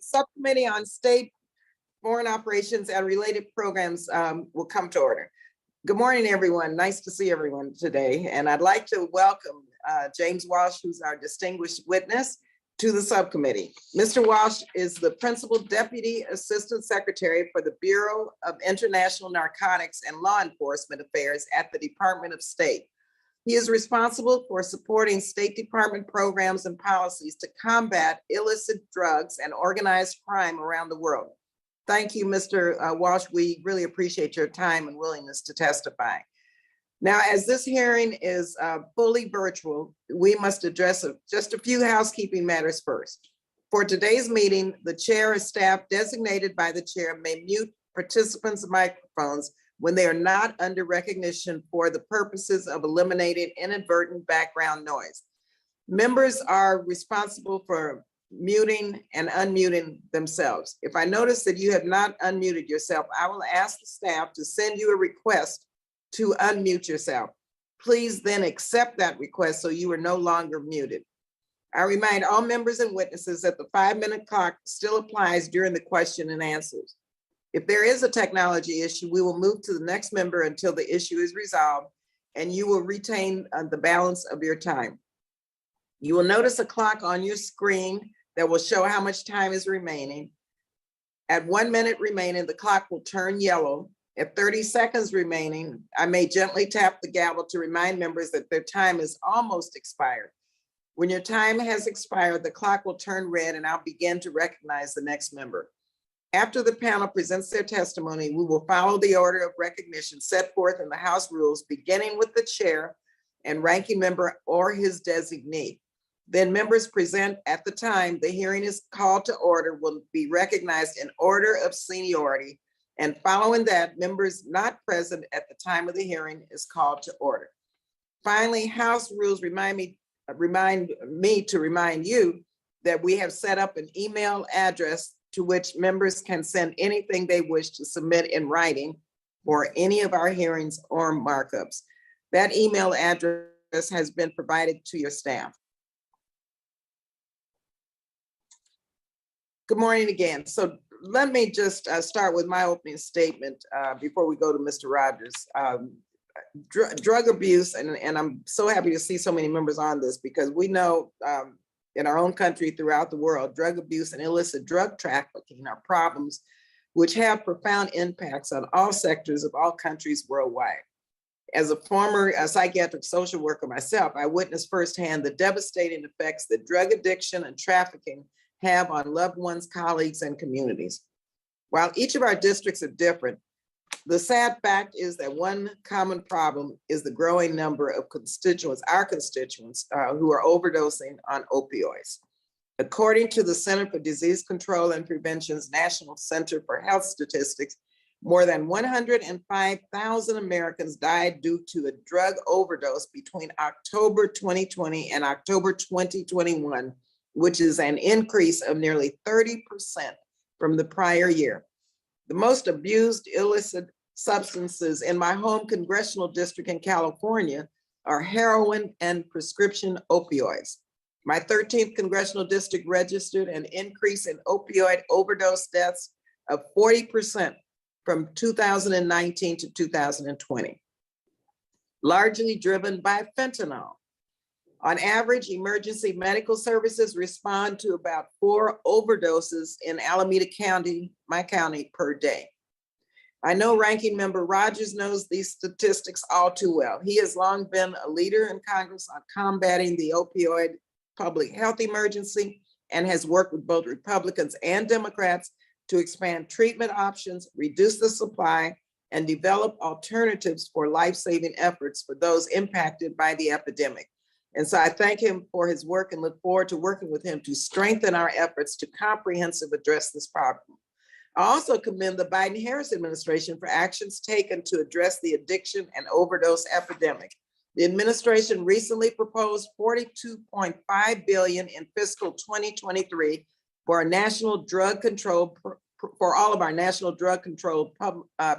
Subcommittee on State, Foreign Operations and Related Programs will come to order. Good morning, everyone. Nice to see everyone today. And I'd like to welcome James Walsh, who's our distinguished witness, to the subcommittee. Mr. Walsh is the Principal Deputy Assistant Secretary for the Bureau of International Narcotics and Law Enforcement Affairs at the Department of State. He is responsible for supporting State Department programs and policies to combat illicit drugs and organized crime around the world. Thank you, Mr. Walsh. We really appreciate your time and willingness to testify. Now, as this hearing is fully virtual, we must address just a few housekeeping matters first. For today's meeting, the chair or staff designated by the chair may mute participants' microphones when they are not under recognition for the purposes of eliminating inadvertent background noise. Members are responsible for muting and unmuting themselves. If I notice that you have not unmuted yourself, I will ask the staff to send you a request to unmute yourself. Please then accept that request so you are no longer muted. I remind all members and witnesses that the 5-minute clock still applies during the question and answers. If there is a technology issue, we will move to the next member until the issue is resolved, and you will retain the balance of your time. You will notice a clock on your screen that will show how much time is remaining. At 1 minute remaining, the clock will turn yellow. At 30 seconds remaining, I may gently tap the gavel to remind members that their time is almost expired. When your time has expired, the clock will turn red and I'll begin to recognize the next member. After the panel presents their testimony, we will follow the order of recognition set forth in the House rules, beginning with the chair and ranking member or his designee. Then members present at the time the hearing is called to order will be recognized in order of seniority. And following that, members not present at the time of the hearing is called to order. Finally, House rules remind me to remind you that we have set up an email address to which members can send anything they wish to submit in writing for any of our hearings or markups. That email address has been provided to your staff. Good morning again. So let me just start with my opening statement before we go to Mr. Rogers. Drug abuse, and I'm so happy to see so many members on this because we know in our own country, throughout the world, drug abuse and illicit drug trafficking are problems which have profound impacts on all sectors of all countries worldwide. As a former psychiatric social worker myself, I witnessed firsthand the devastating effects that drug addiction and trafficking have on loved ones, colleagues, and communities. While each of our districts are different, the sad fact is that one common problem is the growing number of constituents, our constituents, who are overdosing on opioids. According to the Center for Disease Control and Prevention's National Center for Health Statistics, more than 105,000 Americans died due to a drug overdose between October 2020 and October 2021, which is an increase of nearly 30% from the prior year. The most abused illicit substances in my home congressional district in California are heroin and prescription opioids. My 13th congressional district registered an increase in opioid overdose deaths of 40% from 2019 to 2020, largely driven by fentanyl. On average, emergency medical services respond to about 4 overdoses in Alameda County, my county, per day. I know Ranking Member Rogers knows these statistics all too well. He has long been a leader in Congress on combating the opioid public health emergency and has worked with both Republicans and Democrats to expand treatment options, reduce the supply, and develop alternatives for life-saving efforts for those impacted by the epidemic. And so I thank him for his work and look forward to working with him to strengthen our efforts to comprehensively address this problem. I also commend the Biden-Harris administration for actions taken to address the addiction and overdose epidemic. The administration recently proposed $42.5 billion in fiscal 2023 for a national drug control, for all of our national drug control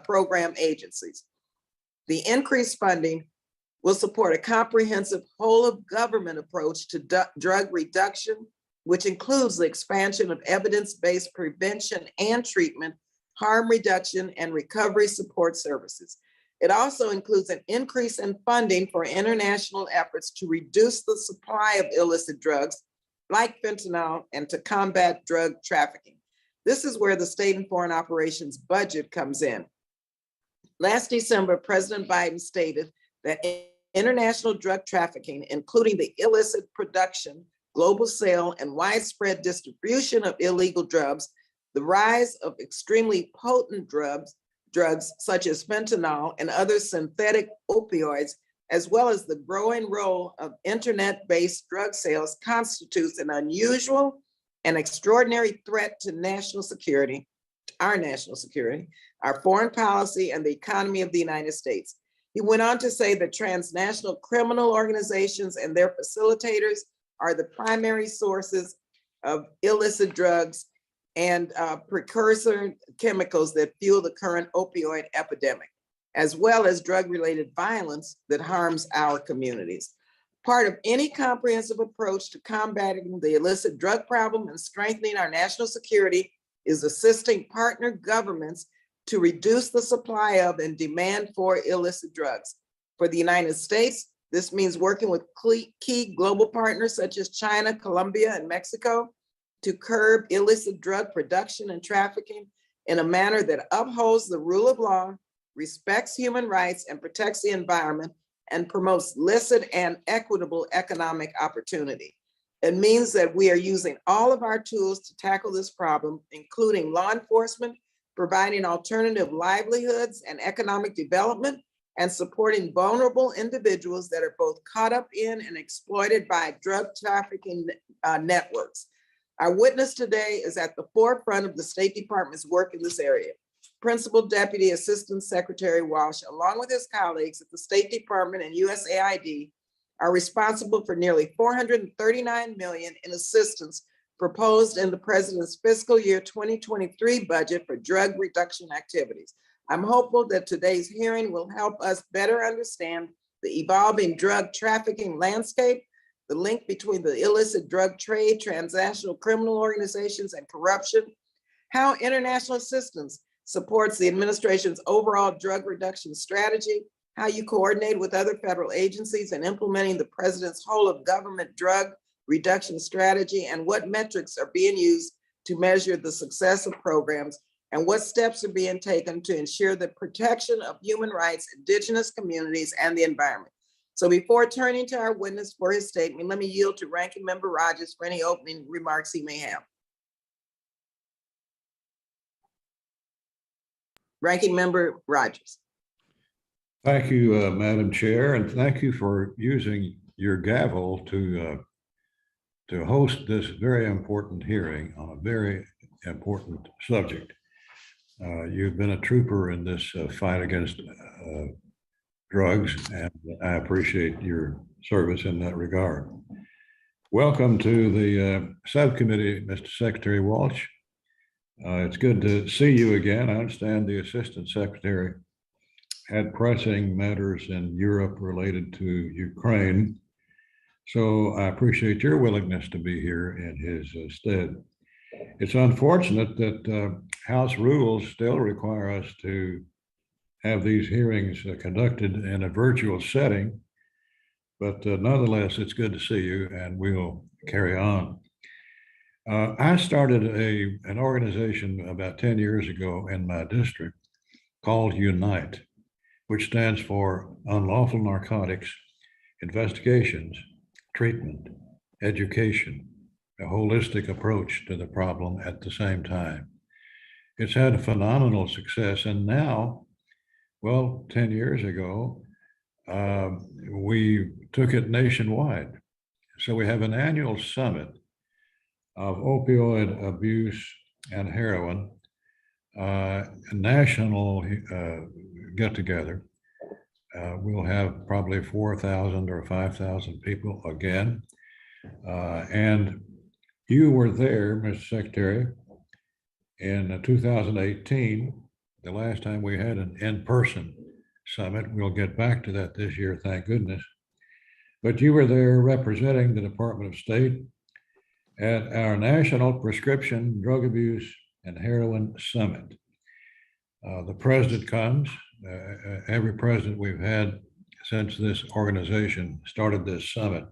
program agencies. The increased funding will support a comprehensive whole of government approach to drug reduction, which includes the expansion of evidence-based prevention and treatment, harm reduction, and recovery support services. It also includes an increase in funding for international efforts to reduce the supply of illicit drugs like fentanyl and to combat drug trafficking. This is where the state and foreign operations budget comes in. Last December, President Biden stated that international drug trafficking, including the illicit production, global sale, and widespread distribution of illegal drugs, the rise of extremely potent drugs such as fentanyl and other synthetic opioids, as well as the growing role of internet-based drug sales, constitutes an unusual and extraordinary threat to national security, our foreign policy, and the economy of the United States. He went on to say that transnational criminal organizations and their facilitators are the primary sources of illicit drugs and precursor chemicals that fuel the current opioid epidemic, as well as drug-related violence that harms our communities. Part of any comprehensive approach to combating the illicit drug problem and strengthening our national security is assisting partner governments to reduce the supply of and demand for illicit drugs. For the United States, this means working with key global partners such as China, Colombia, and Mexico to curb illicit drug production and trafficking in a manner that upholds the rule of law, respects human rights, and protects the environment, and promotes licit and equitable economic opportunity. It means that we are using all of our tools to tackle this problem, including law enforcement, providing alternative livelihoods and economic development, and supporting vulnerable individuals that are both caught up in and exploited by drug trafficking networks. Our witness today is at the forefront of the State Department's work in this area. Principal Deputy Assistant Secretary Walsh, along with his colleagues at the State Department and USAID, are responsible for nearly $439 million in assistance proposed in the President's fiscal year 2023 budget for drug reduction activities. I'm hopeful that today's hearing will help us better understand the evolving drug trafficking landscape, the link between the illicit drug trade, transnational criminal organizations, and corruption, how international assistance supports the administration's overall drug reduction strategy, how you coordinate with other federal agencies in implementing the president's whole of government drug reduction strategy, and what metrics are being used to measure the success of programs, and what steps are being taken to ensure the protection of human rights, indigenous communities, and the environment. So before turning to our witness for his statement, let me yield to Ranking Member Rogers for any opening remarks he may have. Ranking Member Rogers. Thank you, Madam Chair, and thank you for using your gavel to host this very important hearing on a very important subject. You've been a trooper in this fight against drugs, and I appreciate your service in that regard. Welcome to the subcommittee, Mr. Secretary Walsh. It's good to see you again. I understand the Assistant Secretary had pressing matters in Europe related to Ukraine. So I appreciate your willingness to be here in his stead. It's unfortunate that House rules still require us to have these hearings conducted in a virtual setting, but nonetheless, it's good to see you, and we'll carry on. I started an organization about 10 years ago in my district called UNITE, which stands for Unlawful Narcotics Investigations, Treatment, Education, a holistic approach to the problem at the same time. It's had a phenomenal success, and now, well, 10 years ago, we took it nationwide. So we have an annual summit of opioid abuse and heroin, a national get-together. We'll have probably 4,000 or 5,000 people again. And you were there, Mr. Secretary, in 2018, the last time we had an in-person summit. We'll get back to that this year, thank goodness. But you were there representing the Department of State at our National Prescription Drug Abuse and Heroin Summit. The president comes, every president we've had since this organization started this summit.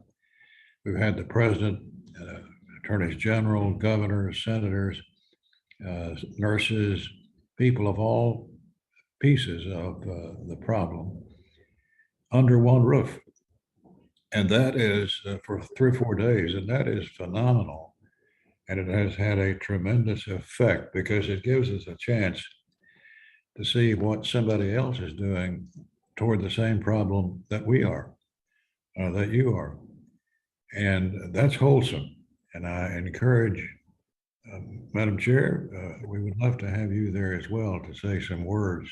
We've had the president, attorneys general, governors, senators, nurses, people of all pieces of the problem under one roof. And that is for 3 or 4 days, and that is phenomenal. And it has had a tremendous effect because it gives us a chance to see what somebody else is doing toward the same problem that we are, that you are. And that's wholesome. And I encourage, Madam Chair, we would love to have you there as well to say some words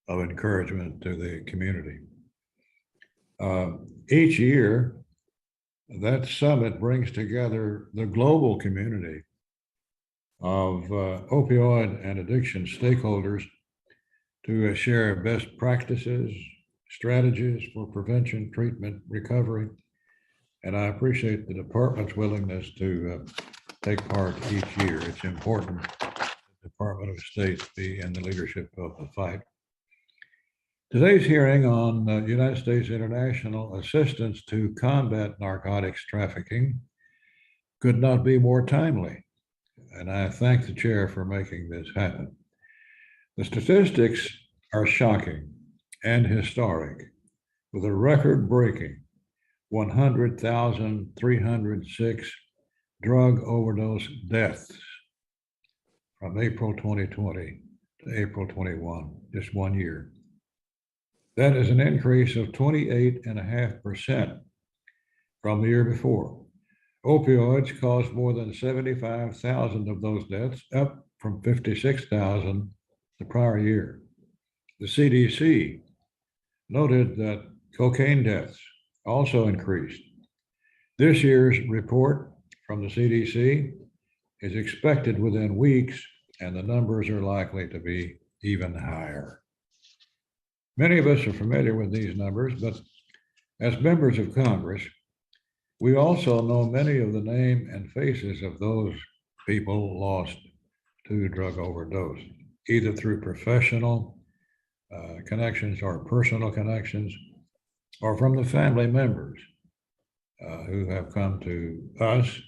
of encouragement to the community. Each year, that summit brings together the global community of opioid and addiction stakeholders to share best practices, strategies for prevention, treatment, recovery. And I appreciate the department's willingness to take part each year. It's important the Department of State be in the leadership of the fight. Today's hearing on United States international assistance to combat narcotics trafficking could not be more timely. And I thank the chair for making this happen. The statistics are shocking and historic, with a record-breaking 100,306 drug overdose deaths from April 2020 to April 21, just 1 year. That is an increase of 28.5% from the year before. Opioids caused more than 75,000 of those deaths, up from 56,000 the prior year. The CDC noted that cocaine deaths also increased. This year's report from the CDC is expected within weeks, and the numbers are likely to be even higher. Many of us are familiar with these numbers, but as members of Congress, we also know many of the name and faces of those people lost to drug overdose, either through professional connections or personal connections, or from the family members who have come to us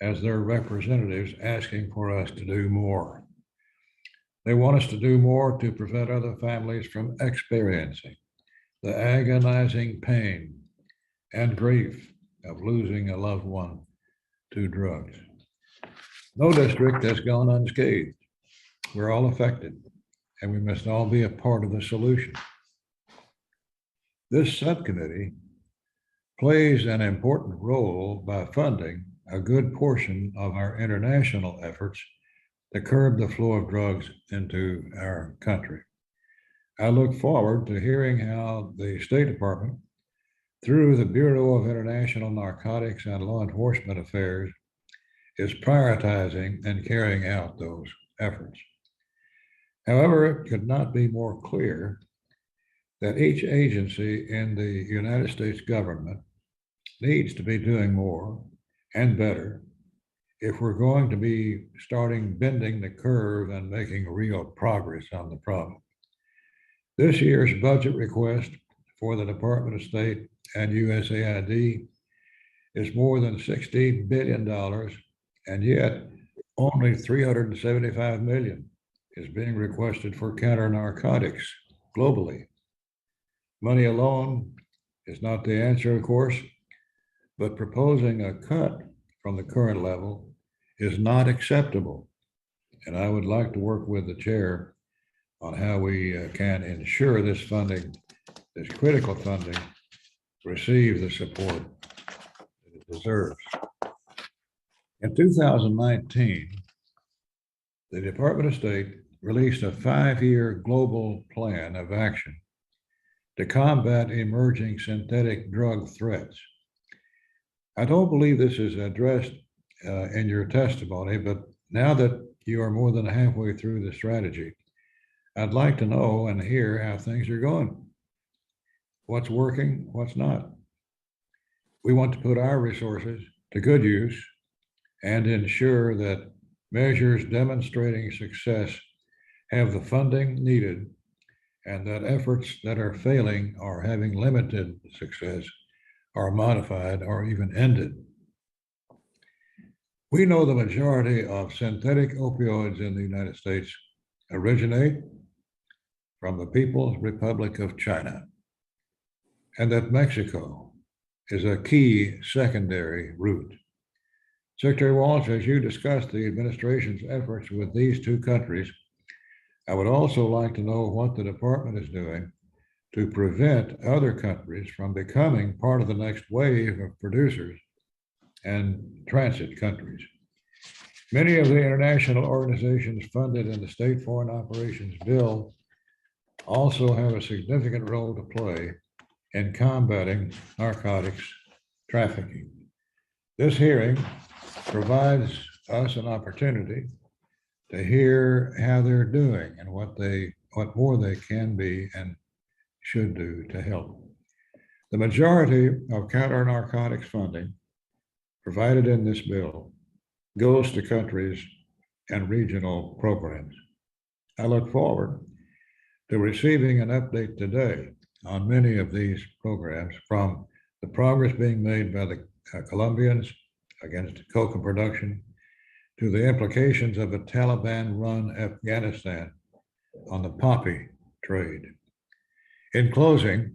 as their representatives asking for us to do more. They want us to do more to prevent other families from experiencing the agonizing pain and grief of losing a loved one to drugs. No district has gone unscathed. We're all affected, and we must all be a part of the solution. This subcommittee plays an important role by funding a good portion of our international efforts to curb the flow of drugs into our country. I look forward to hearing how the State Department, through the Bureau of International Narcotics and Law Enforcement Affairs, is prioritizing and carrying out those efforts. However, it could not be more clear that each agency in the United States government needs to be doing more and better if we're going to be starting bending the curve and making real progress on the problem. This year's budget request for the Department of State and USAID is more than $60 billion, and yet only $375 million is being requested for counter-narcotics globally. Money alone is not the answer, of course, but proposing a cut from the current level is not acceptable. And I would like to work with the chair on how we can ensure this funding, this critical funding, receive the support that it deserves. In 2019, the Department of State released a 5-year global plan of action to combat emerging synthetic drug threats. I don't believe this is addressed in your testimony, but now that you are more than halfway through the strategy, I'd like to know and hear how things are going. What's working, what's not. We want to put our resources to good use and ensure that measures demonstrating success have the funding needed, and that efforts that are failing or having limited success are modified or even ended. We know the majority of synthetic opioids in the United States originate from the People's Republic of China, and that Mexico is a key secondary route. Secretary Walsh, as you discussed the administration's efforts with these two countries, I would also like to know what the department is doing to prevent other countries from becoming part of the next wave of producers and transit countries. Many of the international organizations funded in the State Foreign Operations Bill also have a significant role to play in combating narcotics trafficking. This hearing provides us an opportunity to hear how they're doing and what more they can be and should do to help. The majority of counter-narcotics funding provided in this bill goes to countries and regional programs. I look forward to receiving an update today on many of these programs, from the progress being made by the Colombians against coca production to the implications of a Taliban-run Afghanistan on the poppy trade. In closing,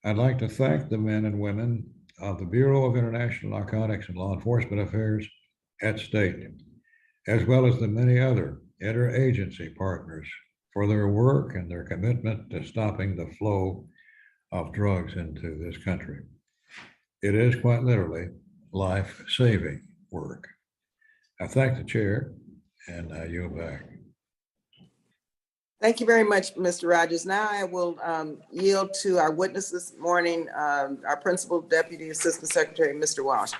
I'd like to thank the men and women of the Bureau of International Narcotics and Law Enforcement Affairs at state, as well as the many other interagency partners for their work and their commitment to stopping the flow of drugs into this country. It is quite literally life-saving work. I thank the chair, and I yield back. Thank you very much, Mr. Rogers. Now I will yield to our witness this morning, our Principal Deputy Assistant Secretary, Mr. Walsh.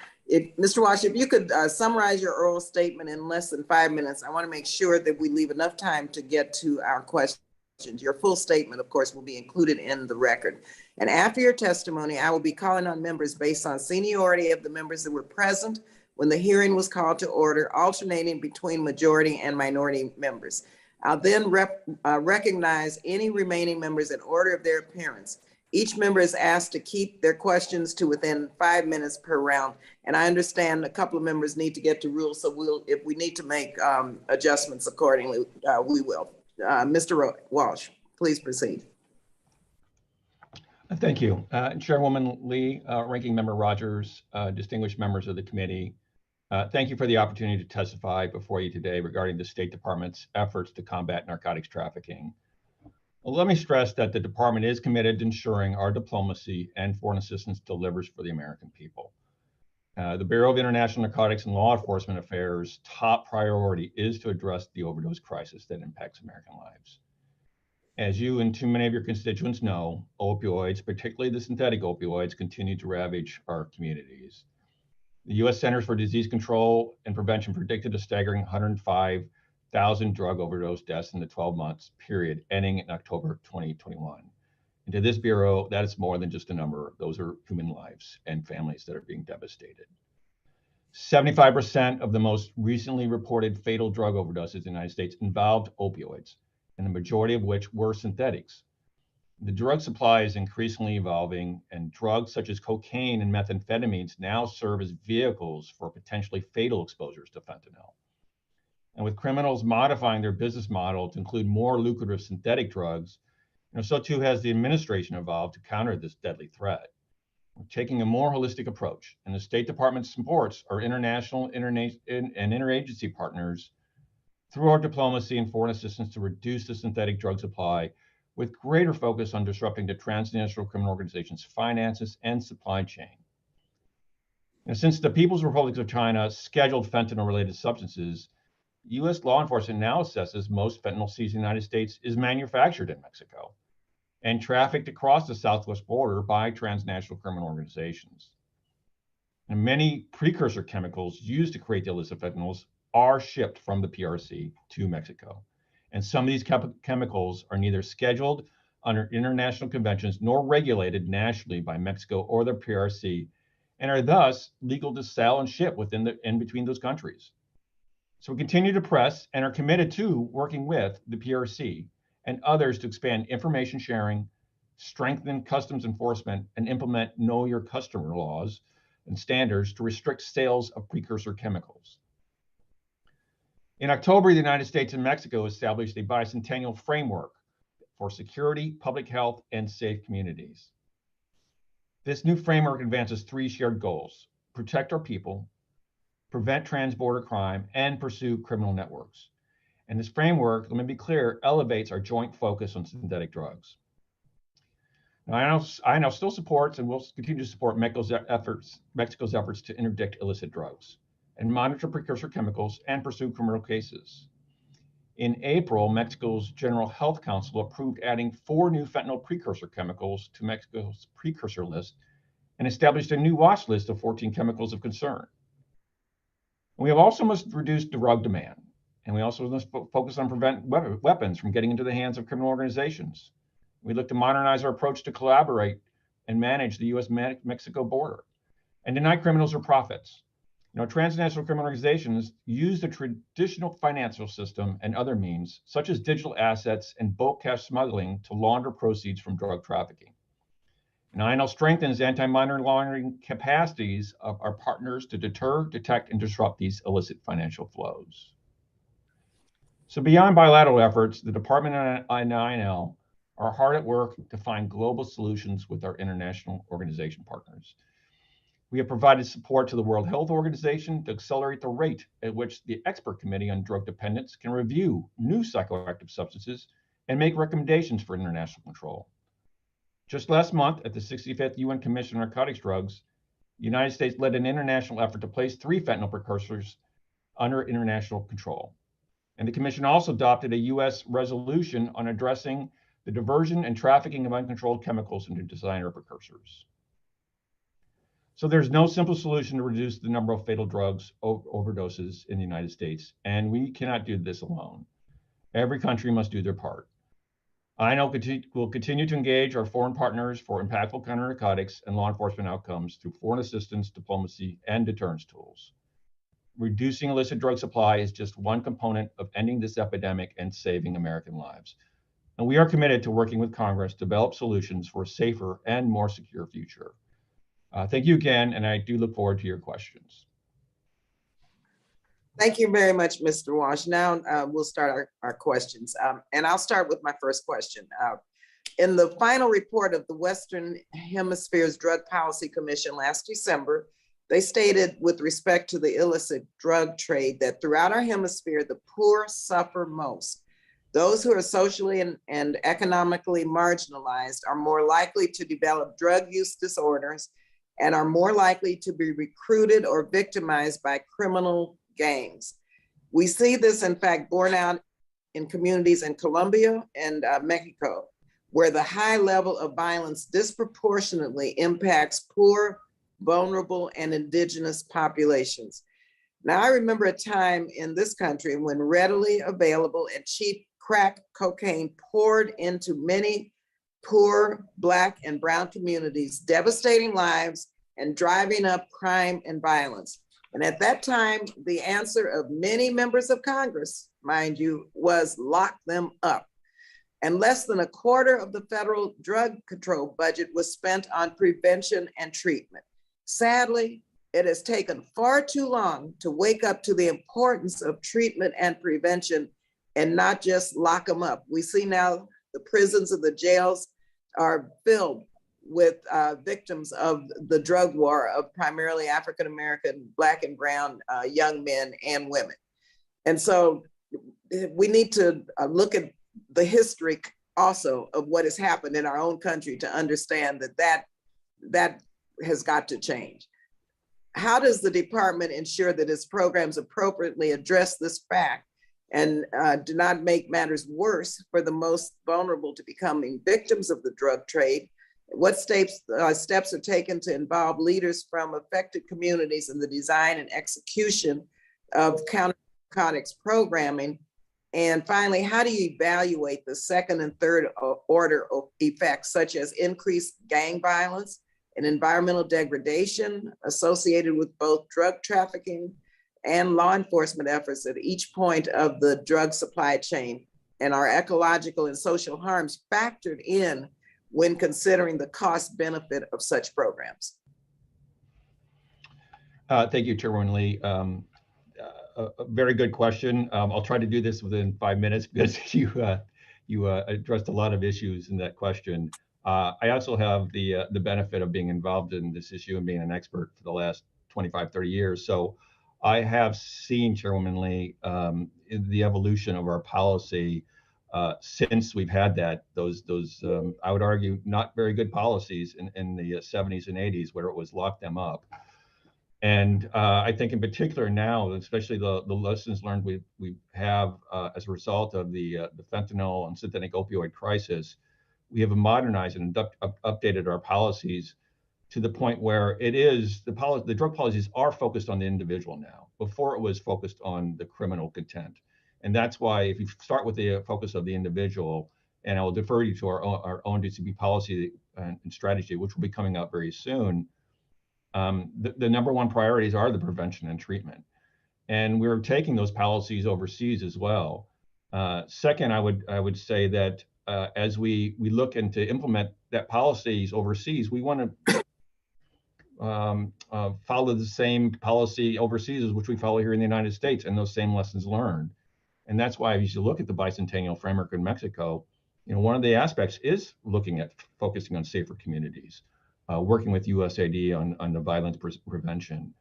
Mr. Walsh, if you could summarize your oral statement in less than 5 minutes, I want to make sure that we leave enough time to get to our questions. Your full statement, of course, will be included in the record. And after your testimony, I will be calling on members based on seniority of the members that were present when the hearing was called to order, alternating between majority and minority members. I'll then recognize any remaining members in order of their appearance. Each member is asked to keep their questions to within 5 minutes per round. And I understand a couple of members need to get to rules, so if we need to make adjustments accordingly, we will. Mr. Walsh, please proceed. Thank you. Chairwoman Lee, Ranking Member Rogers, distinguished members of the committee, thank you for the opportunity to testify before you today regarding the State Department's efforts to combat narcotics trafficking. Well, let me stress that the department is committed to ensuring our diplomacy and foreign assistance delivers for the American people. The Bureau of International Narcotics and Law Enforcement Affairs' top priority is to address the overdose crisis that impacts American lives. As you and too many of your constituents know, opioids, particularly the synthetic opioids, continue to ravage our communities. The U.S. Centers for Disease Control and Prevention predicted a staggering 105,000 drug overdose deaths in the 12 months period ending in October 2021. And to this Bureau, that is more than just a number. Those are human lives and families that are being devastated. 75% of the most recently reported fatal drug overdoses in the United States involved opioids, and the majority of which were synthetics. The drug supply is increasingly evolving, and drugs such as cocaine and methamphetamines now serve as vehicles for potentially fatal exposures to fentanyl. And with criminals modifying their business model to include more lucrative synthetic drugs, so too has the administration evolved to counter this deadly threat. We're taking a more holistic approach, and the State Department supports our international and interagency partners through our diplomacy and foreign assistance to reduce the synthetic drug supply, with greater focus on disrupting the transnational criminal organizations' finances and supply chain. And since the People's Republic of China scheduled fentanyl-related substances, U.S. law enforcement now assesses most fentanyl seized in the United States is manufactured in Mexico and trafficked across the southwest border by transnational criminal organizations. And many precursor chemicals used to create the illicit fentanyls are shipped from the PRC to Mexico. And some of these chemicals are neither scheduled under international conventions nor regulated nationally by Mexico or the PRC, and are thus legal to sell and ship in between those countries. So we continue to press and are committed to working with the PRC and others to expand information sharing, strengthen customs enforcement, and implement know your customer laws and standards to restrict sales of precursor chemicals. In October, the United States and Mexico established a bicentennial framework for security, public health, and safe communities. This new framework advances 3 shared goals: protect our people, prevent transborder crime, and pursue criminal networks. And this framework, let me be clear, elevates our joint focus on synthetic drugs. Now, I know still supports and will continue to support Mexico's efforts to interdict illicit drugs and monitor precursor chemicals and pursue criminal cases. In April, Mexico's General Health Council approved adding 4 new fentanyl precursor chemicals to Mexico's precursor list and established a new watch list of 14 chemicals of concern. We have also must reduce drug demand, and we also must focus on prevent weapons from getting into the hands of criminal organizations. We look to modernize our approach to collaborate and manage the U.S.-Mexico border and deny criminals their profits. Transnational criminal organizations use the traditional financial system and other means, such as digital assets and bulk cash smuggling, to launder proceeds from drug trafficking. And INL strengthens anti-money laundering capacities of our partners to deter, detect, and disrupt these illicit financial flows. So beyond bilateral efforts, the Department and INL are hard at work to find global solutions with our international organization partners. We have provided support to the World Health Organization to accelerate the rate at which the Expert Committee on Drug Dependence can review new psychoactive substances and make recommendations for international control. Just last month, at the 65th UN Commission on Narcotics Drugs, the United States led an international effort to place 3 fentanyl precursors under international control. And the Commission also adopted a U.S. resolution on addressing the diversion and trafficking of uncontrolled chemicals into designer precursors. So there's no simple solution to reduce the number of fatal drugs overdoses in the United States, and we cannot do this alone. Every country must do their part. INL will continue to engage our foreign partners for impactful counter-narcotics and law enforcement outcomes through foreign assistance, diplomacy, and deterrence tools. Reducing illicit drug supply is just one component of ending this epidemic and saving American lives. And we are committed to working with Congress to develop solutions for a safer and more secure future. Thank you again, and I do look forward to your questions. Thank you very much, Mr. Walsh. Now we'll start our questions. And I'll start with my first question. In the final report of the Western Hemisphere's Drug Policy Commission last December, they stated with respect to the illicit drug trade that throughout our hemisphere, the poor suffer most. Those who are socially and economically marginalized are more likely to develop drug use disorders and are more likely to be recruited or victimized by criminal gangs. We see this, in fact, borne out in communities in Colombia and Mexico, where the high level of violence disproportionately impacts poor, vulnerable, and indigenous populations. Now, I remember a time in this country when readily available and cheap crack cocaine poured into many poor Black and brown communities, devastating lives and driving up crime and violence. And at that time, the answer of many members of Congress, mind you, was lock them up. And less than a quarter of the federal drug control budget was spent on prevention and treatment. Sadly, it has taken far too long to wake up to the importance of treatment and prevention and not just lock them up. We see now the prisons and the jails are filled with victims of the drug war of primarily African-American, Black and brown young men and women. And so we need to look at the history also of what has happened in our own country to understand that has got to change. How does the department ensure that its programs appropriately address this fact and do not make matters worse for the most vulnerable to becoming victims of the drug trade? What steps are taken to involve leaders from affected communities in the design and execution of counter-narcotics programming? And finally, how do you evaluate the second and third order effects, such as increased gang violence and environmental degradation associated with both drug trafficking and law enforcement efforts at each point of the drug supply chain, and are ecological and social harms factored in when considering the cost benefit of such programs? Thank you, Chairwoman Lee. A very good question. I'll try to do this within 5 minutes because you addressed a lot of issues in that question. I also have the benefit of being involved in this issue and being an expert for the last 25, 30 years. So I have seen, Chairwoman Lee, the evolution of our policy since we've had those I would argue not very good policies in the 70s and 80s where it was lock them up. And I think in particular now, especially the lessons learned we have as a result of the fentanyl and synthetic opioid crisis, we have modernized and updated our policies to the point where the drug policies are focused on the individual now. Before it was focused on the criminal content. And that's why if you start with the focus of the individual, and I will defer you to our own DCP policy and strategy, which will be coming out very soon, the number one priorities are the prevention and treatment. And we're taking those policies overseas as well. Second, I would say that as we look into implement that policies overseas, we want to follow the same policy overseas as which we follow here in the United States, and those same lessons learned. And that's why as you look at the bicentennial framework in Mexico, one of the aspects is looking at focusing on safer communities, working with USAID on the violence prevention.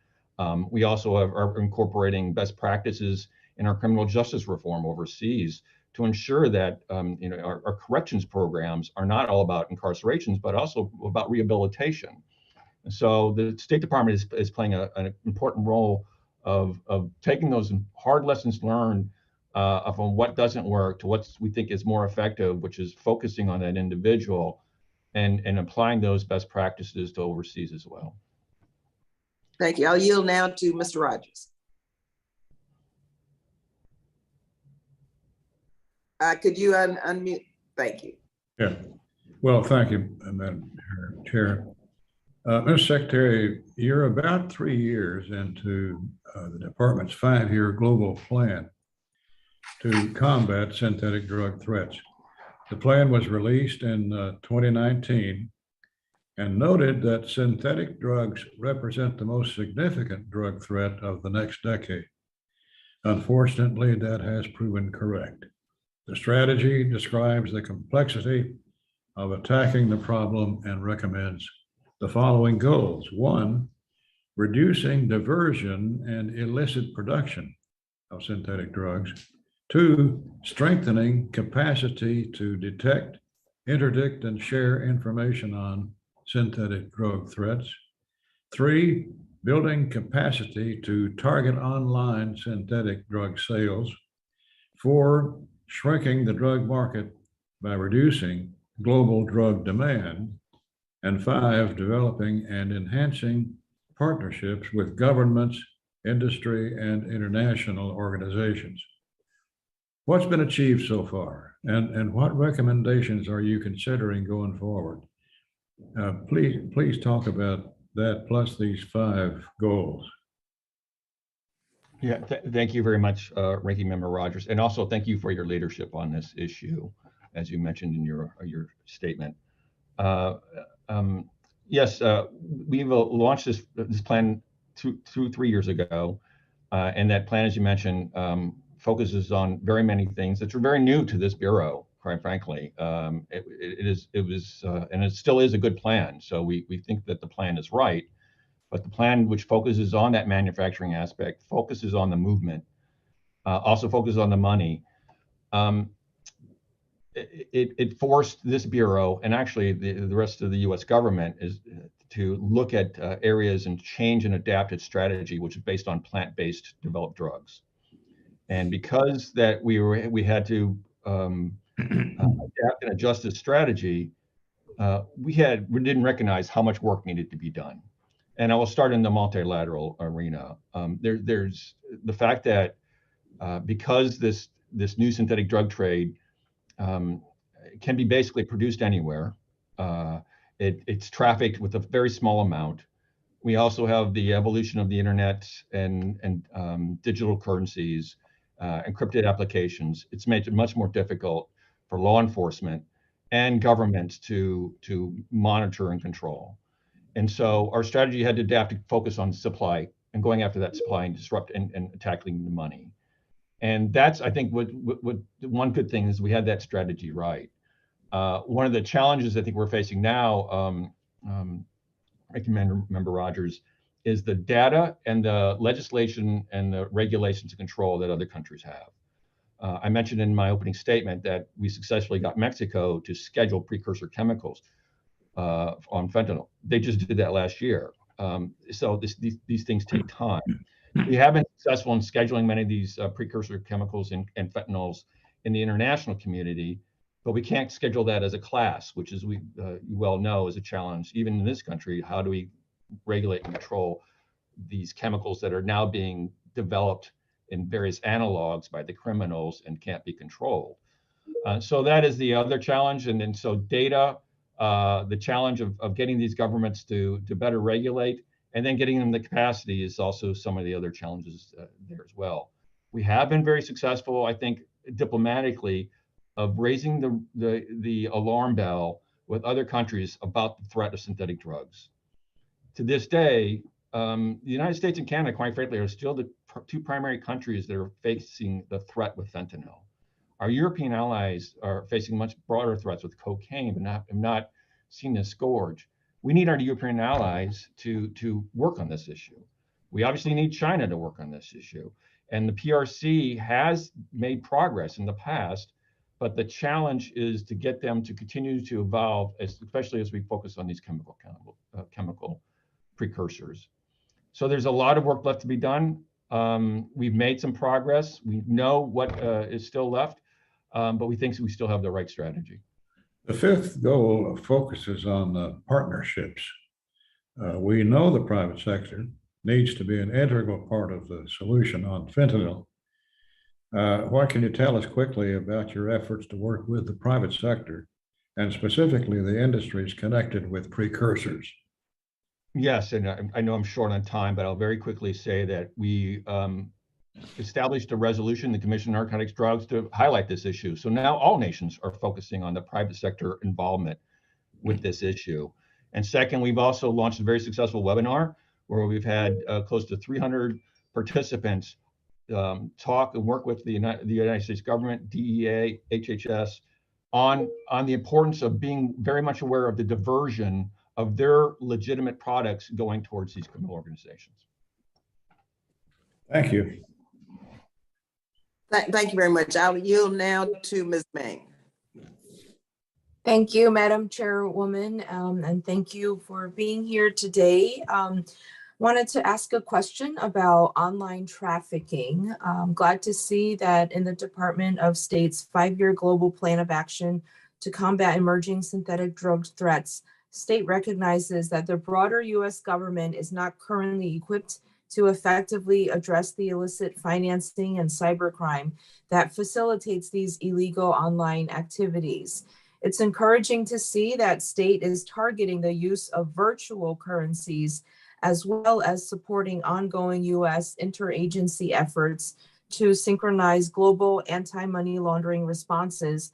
We also are incorporating best practices in our criminal justice reform overseas to ensure that our corrections programs are not all about incarcerations, but also about rehabilitation. And so the State Department is playing an important role of taking those hard lessons learned from what doesn't work to what we think is more effective, which is focusing on that individual and applying those best practices to overseas as well. Thank you. I'll yield now to Mr. Rogers. Could you unmute? Thank you. Yeah. Well, thank you, Madam Chair. Mr. Secretary, you're about 3 years into the department's 5-year global plan to combat synthetic drug threats. The plan was released in 2019 and noted that synthetic drugs represent the most significant drug threat of the next decade. Unfortunately, that has proven correct. The strategy describes the complexity of attacking the problem and recommends the following goals. 1, reducing diversion and illicit production of synthetic drugs. 2, strengthening capacity to detect, interdict, and share information on synthetic drug threats. 3, building capacity to target online synthetic drug sales. 4, shrinking the drug market by reducing global drug demand. And 5, developing and enhancing partnerships with governments, industry, and international organizations. What's been achieved so far, and what recommendations are you considering going forward? Please talk about that plus these 5 goals. Yeah, thank you very much, Ranking Member Rogers, and also thank you for your leadership on this issue, as you mentioned in your statement. Yes, we've launched this plan 3 years ago, and that plan, as you mentioned, focuses on very many things that are very new to this bureau. Quite frankly, it was and it still is a good plan. So we think that the plan is right, but the plan which focuses on that manufacturing aspect, focuses on the movement, also focuses on the money. It forced this bureau and actually the rest of the U.S. government is to look at areas and change and adapt its strategy, which is based on plant-based developed drugs. And because that we had to adapt and adjust this strategy, we didn't recognize how much work needed to be done. And I will start in the multilateral arena. There's the fact that because this new synthetic drug trade can be basically produced anywhere, It's trafficked with a very small amount. We also have the evolution of the internet and digital currencies, encrypted applications. It's made it much more difficult for law enforcement and governments to monitor and control. And so our strategy had to adapt to focus on supply and going after that supply and disrupt and tackling the money. And that's, I think, what one good thing is we had that strategy right. One of the challenges I think we're facing now, Member Rogers, is the data and the legislation and the regulations and control that other countries have. I mentioned in my opening statement that we successfully got Mexico to schedule precursor chemicals on fentanyl. They just did that last year. So these things take time. We have been successful in scheduling many of these precursor chemicals and fentanyls in the international community, but we can't schedule that as a class, which, as you well know, is a challenge even in this country. How do we regulate and control these chemicals that are now being developed in various analogs by the criminals and can't be controlled? So that is the other challenge. And then so data, the challenge of getting these governments to better regulate and then getting them the capacity is also some of the other challenges there as well. We have been very successful, I think, diplomatically, of raising the alarm bell with other countries about the threat of synthetic drugs. To this day, the United States and Canada, quite frankly, are still the two primary countries that are facing the threat with fentanyl. Our European allies are facing much broader threats with cocaine, but have not seen this scourge. We need our European allies to work on this issue. We obviously need China to work on this issue. And the PRC has made progress in the past, but the challenge is to get them to continue to evolve, especially as we focus on these chemical precursors. So there's a lot of work left to be done. We've made some progress. We know what is still left, but we think we still have the right strategy. The fifth goal focuses on partnerships. We know the private sector needs to be an integral part of the solution on fentanyl. What can you tell us quickly about your efforts to work with the private sector and specifically the industries connected with precursors? Yes, and I know I'm short on time, but I'll very quickly say that we established a resolution, the Commission on Narcotics Drugs, to highlight this issue. So now all nations are focusing on the private sector involvement with this issue. And second, we've also launched a very successful webinar where we've had close to 300 participants talk and work with the United States government, DEA, HHS, on the importance of being very much aware of the diversion of their legitimate products going towards these criminal organizations. Thank you. Thank you very much. I'll yield now to Ms. Mang. Thank you, Madam Chairwoman, and thank you for being here today. Wanted to ask a question about online trafficking. I'm glad to see that in the Department of State's 5-year global plan of action to combat emerging synthetic drug threats, state recognizes that the broader U.S. government is not currently equipped to effectively address the illicit financing and cybercrime that facilitates these illegal online activities. It's encouraging to see that state is targeting the use of virtual currencies as well as supporting ongoing U.S. interagency efforts to synchronize global anti-money laundering responses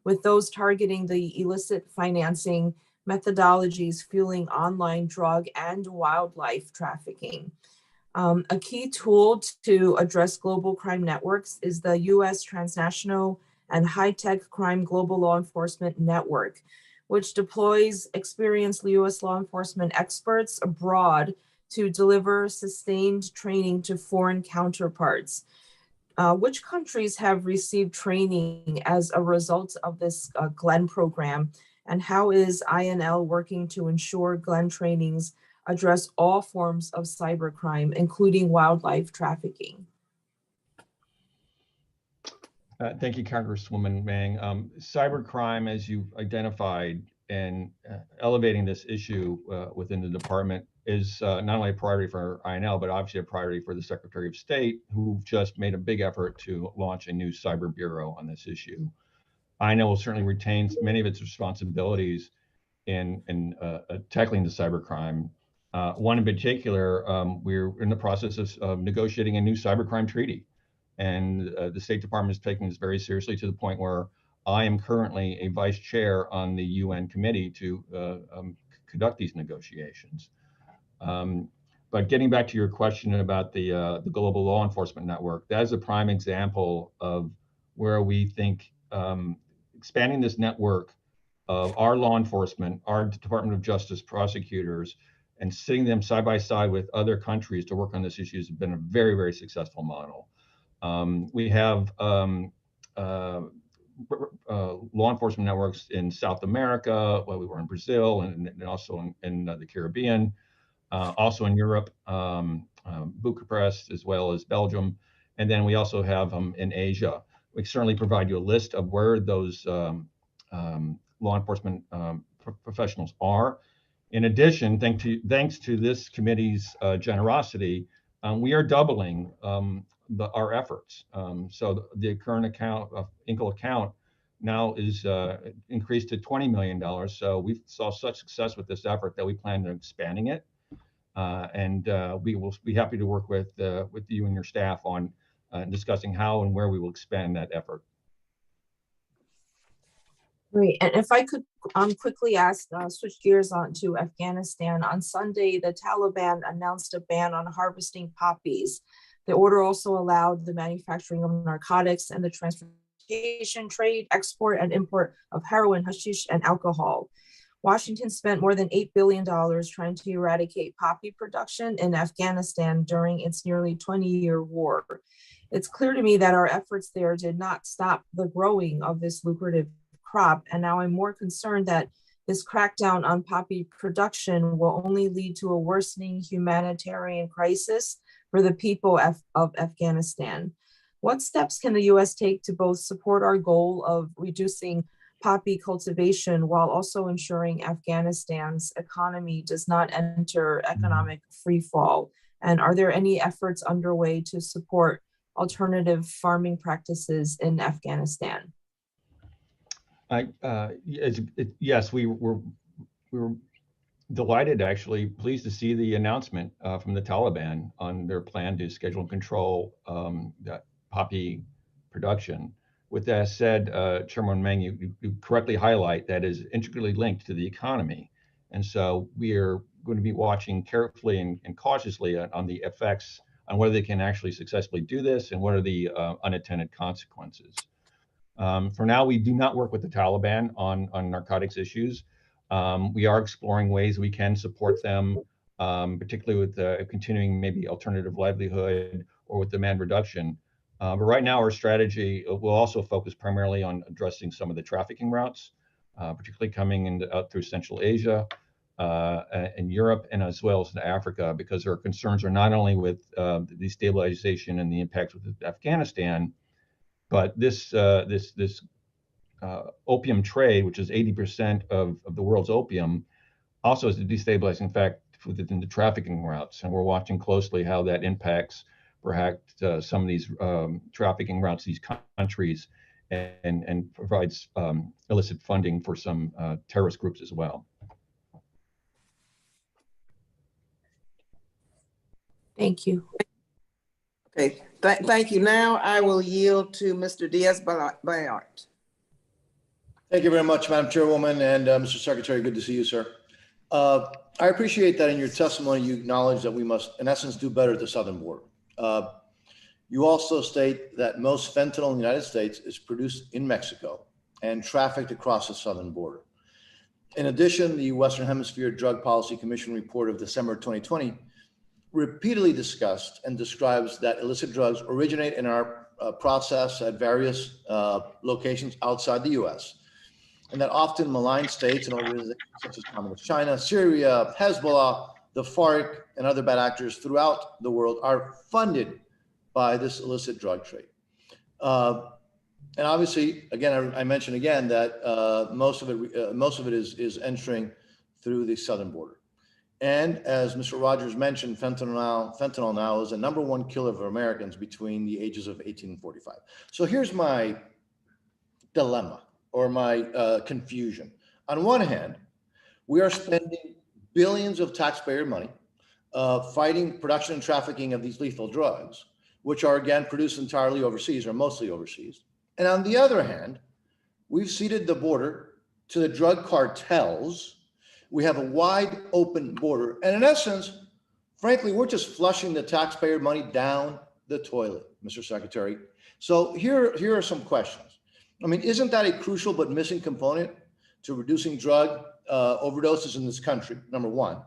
with those targeting the illicit financing methodologies fueling online drug and wildlife trafficking. A key tool to address global crime networks is the U.S. Transnational and High-Tech Crime Global Law Enforcement Network, which deploys experienced U.S. law enforcement experts abroad to deliver sustained training to foreign counterparts. Which countries have received training as a result of this GLEN program, and how is INL working to ensure GLEN trainings address all forms of cybercrime, including wildlife trafficking? Thank you, Congresswoman Mang. Cybercrime, as you've identified, and elevating this issue within the department is not only a priority for INL, but obviously a priority for the Secretary of State, who just made a big effort to launch a new cyber bureau on this issue. INL will certainly retain many of its responsibilities in tackling the cybercrime. One in particular, we're in the process of negotiating a new cybercrime treaty. And the State Department is taking this very seriously to the point where I am currently a vice chair on the UN committee to conduct these negotiations. But getting back to your question about the global law enforcement network, that is a prime example of where we think expanding this network of our law enforcement, our Department of Justice prosecutors, and sitting them side by side with other countries to work on this issue has been a very, very successful model. We have law enforcement networks in South America. Well, we were in Brazil and also in the Caribbean, also in Europe, Bucharest, as well as Belgium. And then we also have them in Asia. We certainly provide you a list of where those law enforcement professionals are. In addition, thanks to this committee's generosity, we are doubling our efforts. So the current INCL account now is increased to $20 million. So we saw such success with this effort that we plan on expanding it. And we will be happy to work with you and your staff on discussing how and where we will expand that effort. Great. And if I could quickly ask, switch gears on to Afghanistan. On Sunday, the Taliban announced a ban on harvesting poppies. The order also allowed the manufacturing of narcotics and the transportation, trade, export, and import of heroin, hashish, and alcohol. Washington spent more than $8 billion trying to eradicate poppy production in Afghanistan during its nearly 20-year war. It's clear to me that our efforts there did not stop the growing of this lucrative crop, and now I'm more concerned that this crackdown on poppy production will only lead to a worsening humanitarian crisis for the people of Afghanistan. What steps can the U.S. take to both support our goal of reducing poppy cultivation while also ensuring Afghanistan's economy does not enter economic freefall? And are there any efforts underway to support alternative farming practices in Afghanistan? Yes, we were delighted, actually, pleased to see the announcement from the Taliban on their plan to schedule and control that poppy production. With that said, Chairman Meng, you correctly highlight that is intricately linked to the economy. And so we are going to be watching carefully and cautiously on the effects on whether they can actually successfully do this and what are the unintended consequences. For now, we do not work with the Taliban on narcotics issues. We are exploring ways we can support them, particularly with continuing maybe alternative livelihood or with demand reduction. But right now, our strategy will also focus primarily on addressing some of the trafficking routes, particularly coming out through Central Asia and Europe, and as well as in Africa, because our concerns are not only with the destabilization and the impacts with Afghanistan, but this opium trade, which is 80% of the world's opium, also has a destabilizing effect within the trafficking routes. And we're watching closely how that impacts perhaps some of these trafficking routes, these countries, and provides illicit funding for some terrorist groups as well. Thank you. Okay, thank you. Now I will yield to Mr. Diaz-Balart. Thank you very much, Madam Chairwoman, and Mr. Secretary, good to see you, sir. I appreciate that in your testimony, you acknowledge that we must, in essence, do better at the southern border. You also state that most fentanyl in the United States is produced in Mexico and trafficked across the southern border. In addition, the Western Hemisphere Drug Policy Commission report of December 2020 repeatedly discussed and describes that illicit drugs originate in our process at various locations outside the US, and that often malign states and organizations such as Communist China, Syria, Hezbollah, the FARC, and other bad actors throughout the world are funded by this illicit drug trade. And obviously, again, I mentioned again that most of it is entering through the southern border. And as Mr. Rogers mentioned, fentanyl now is the #1 killer of Americans between the ages of 18 and 45. So here's my dilemma or my confusion. On one hand, We are spending billions of taxpayer money fighting production and trafficking of these lethal drugs, which are again produced entirely overseas or mostly overseas. And on the other hand, we've ceded the border to the drug cartels. We have a wide open border. And in essence, frankly, we're just flushing the taxpayer money down the toilet, Mr. Secretary. So here are some questions. I mean, isn't that a crucial but missing component to reducing drug overdoses in this country, number one?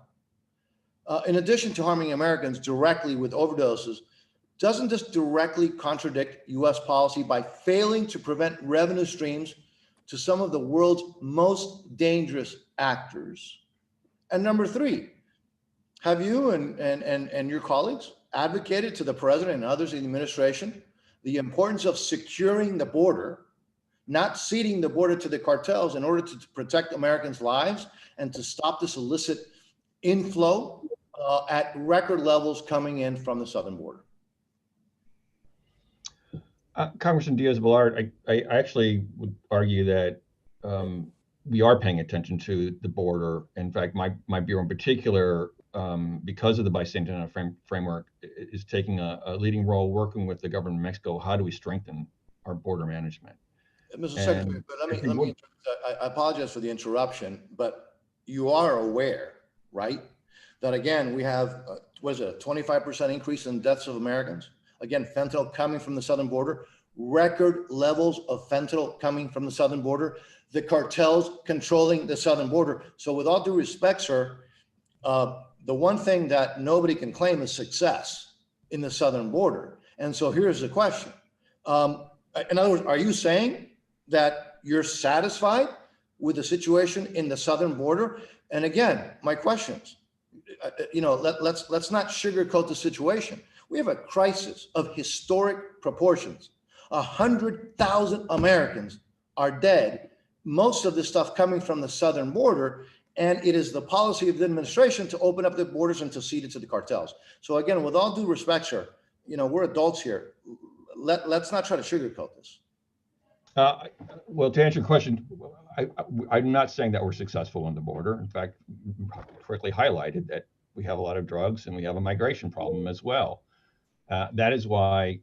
In addition to harming Americans directly with overdoses, doesn't this directly contradict US policy by failing to prevent revenue streams to some of the world's most dangerous actors? And number three, have you and your colleagues advocated to the president and others in the administration the importance of securing the border, not ceding the border to the cartels in order to protect Americans' lives and to stop this illicit inflow at record levels coming in from the southern border? Congressman Diaz-Balart, I actually would argue that we are paying attention to the border. In fact, my bureau in particular, because of the bicentennial framework, is taking a leading role working with the government of Mexico. How do we strengthen our border management? Mr. Secretary, but let me I apologize for the interruption, but you are aware, right, that again, we have, what is it, a 25% increase in deaths of Americans? Again, fentanyl coming from the southern border, record levels of fentanyl coming from the southern border, the cartels controlling the southern border. So with all due respect, sir, the one thing that nobody can claim is success in the southern border. And so here's the question. In other words, are you saying that you're satisfied with the situation in the southern border? And again, my questions, let's not sugarcoat the situation. We have a crisis of historic proportions. 100,000 Americans are dead, most of this stuff coming from the southern border, and it is the policy of the administration to open up the borders and to cede it to the cartels. So again, with all due respect, sir, we're adults here. Let's not try to sugarcoat this. Well, to answer your question, I'm not saying that we're successful on the border. In fact, you correctly highlighted that we have a lot of drugs and we have a migration problem as well. That is why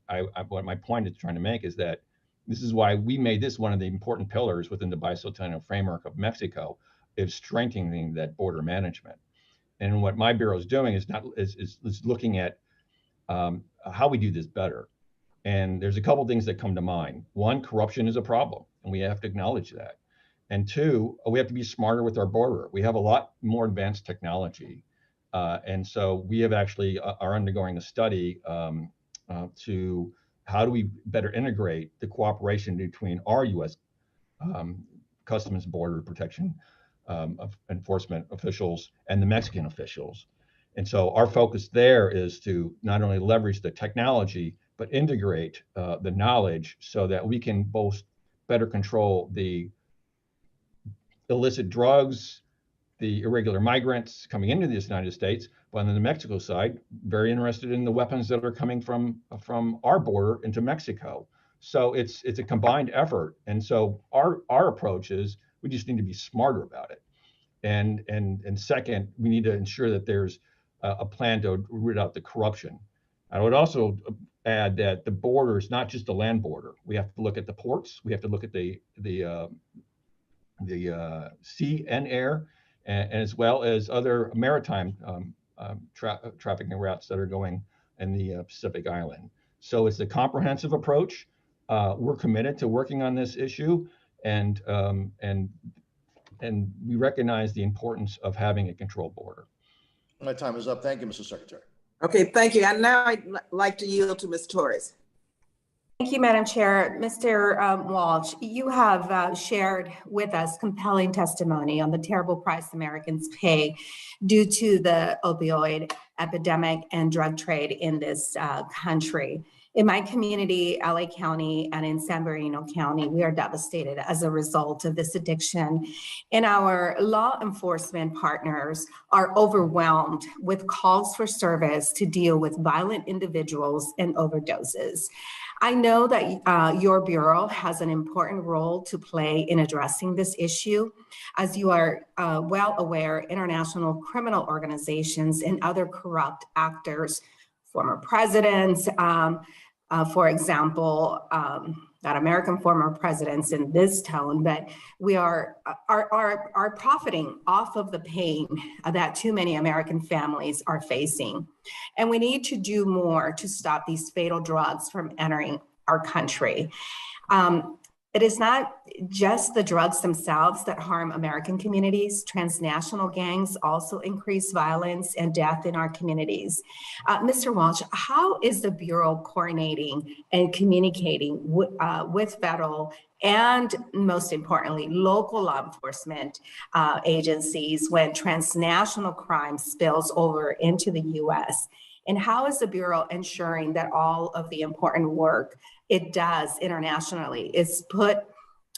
what my point is trying to make is that this is why we made this one of the important pillars within the bicentennial framework of Mexico, is strengthening that border management. And what my bureau is doing is looking at how we do this better. And there's a couple of things that come to mind. One, corruption is a problem, and we have to acknowledge that. And two, we have to be smarter with our border. We have a lot more advanced technology. And so we have actually are undergoing a study to how do we better integrate the cooperation between our U.S. Customs Border Protection enforcement officials and the Mexican officials. And so our focus there is to not only leverage the technology, but integrate the knowledge so that we can both better control the illicit drugs, the irregular migrants coming into the United States, but on the Mexico side, very interested in the weapons that are coming from our border into Mexico. So it's a combined effort. And so our approach is we just need to be smarter about it. And second, we need to ensure that there's a plan to root out the corruption. I would also add that the border is not just a land border. We have to look at the ports. We have to look at the sea and air, and as well as other maritime trafficking routes that are going in the Pacific Island. So it's a comprehensive approach. We're committed to working on this issue, and we recognize the importance of having a controlled border. My time is up. Thank you, Mr. Secretary. Okay, thank you. And now I'd like to yield to Ms. Torres. Thank you, Madam Chair. Mr. Walsh, you have shared with us compelling testimony on the terrible price Americans pay due to the opioid epidemic and drug trade in this country. In my community, LA County, and in San Bernardino County, we are devastated as a result of this addiction. And our law enforcement partners are overwhelmed with calls for service to deal with violent individuals and overdoses. I know that your Bureau has an important role to play in addressing this issue. As you are well aware, international criminal organizations and other corrupt actors, former presidents, for example, not American former presidents in this tone, but we are profiting off of the pain that too many American families are facing. And we need to do more to stop these fatal drugs from entering our country. It is not just the drugs themselves that harm American communities. Transnational gangs also increase violence and death in our communities. Mr. Walsh, how is the Bureau coordinating and communicating with federal and, most importantly, local law enforcement agencies when transnational crime spills over into the U.S.? And how is the Bureau ensuring that all of the important work it does internationally is put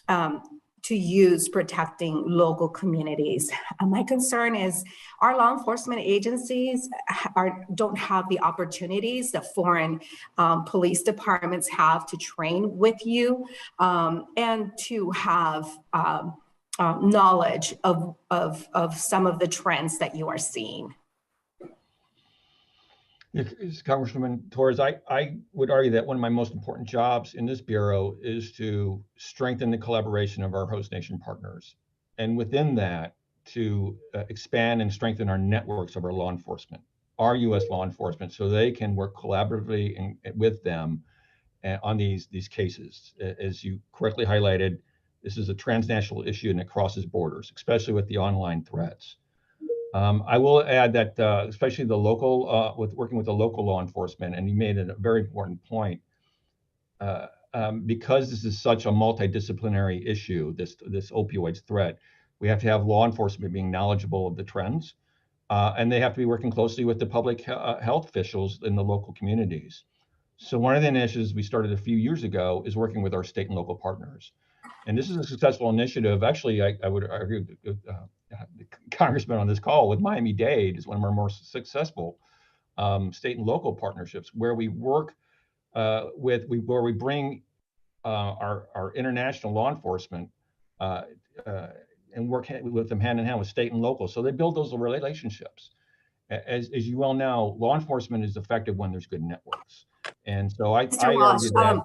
to use protecting local communities? My concern is our law enforcement agencies don't have the opportunities that foreign police departments have to train with you and to have knowledge of some of the trends that you are seeing. Congresswoman Torres, I would argue that one of my most important jobs in this Bureau is to strengthen the collaboration of our host nation partners. And within that, to expand and strengthen our networks of our law enforcement, our U.S. law enforcement, so they can work collaboratively with them on these cases. As you correctly highlighted, this is a transnational issue and it crosses borders, especially with the online threats. I will add that especially the local, with working with the local law enforcement, and you made a very important point, because this is such a multidisciplinary issue, this opioids threat, we have to have law enforcement being knowledgeable of the trends, and they have to be working closely with the public health officials in the local communities. So one of the initiatives we started a few years ago is working with our state and local partners. And this is a successful initiative. Actually, I would argue the congressman on this call with Miami-Dade is one of our more successful state and local partnerships, where we work where we bring our international law enforcement and work with them hand in hand with state and local. So they build those relationships. As you well know, law enforcement is effective when there's good networks. And so I argue that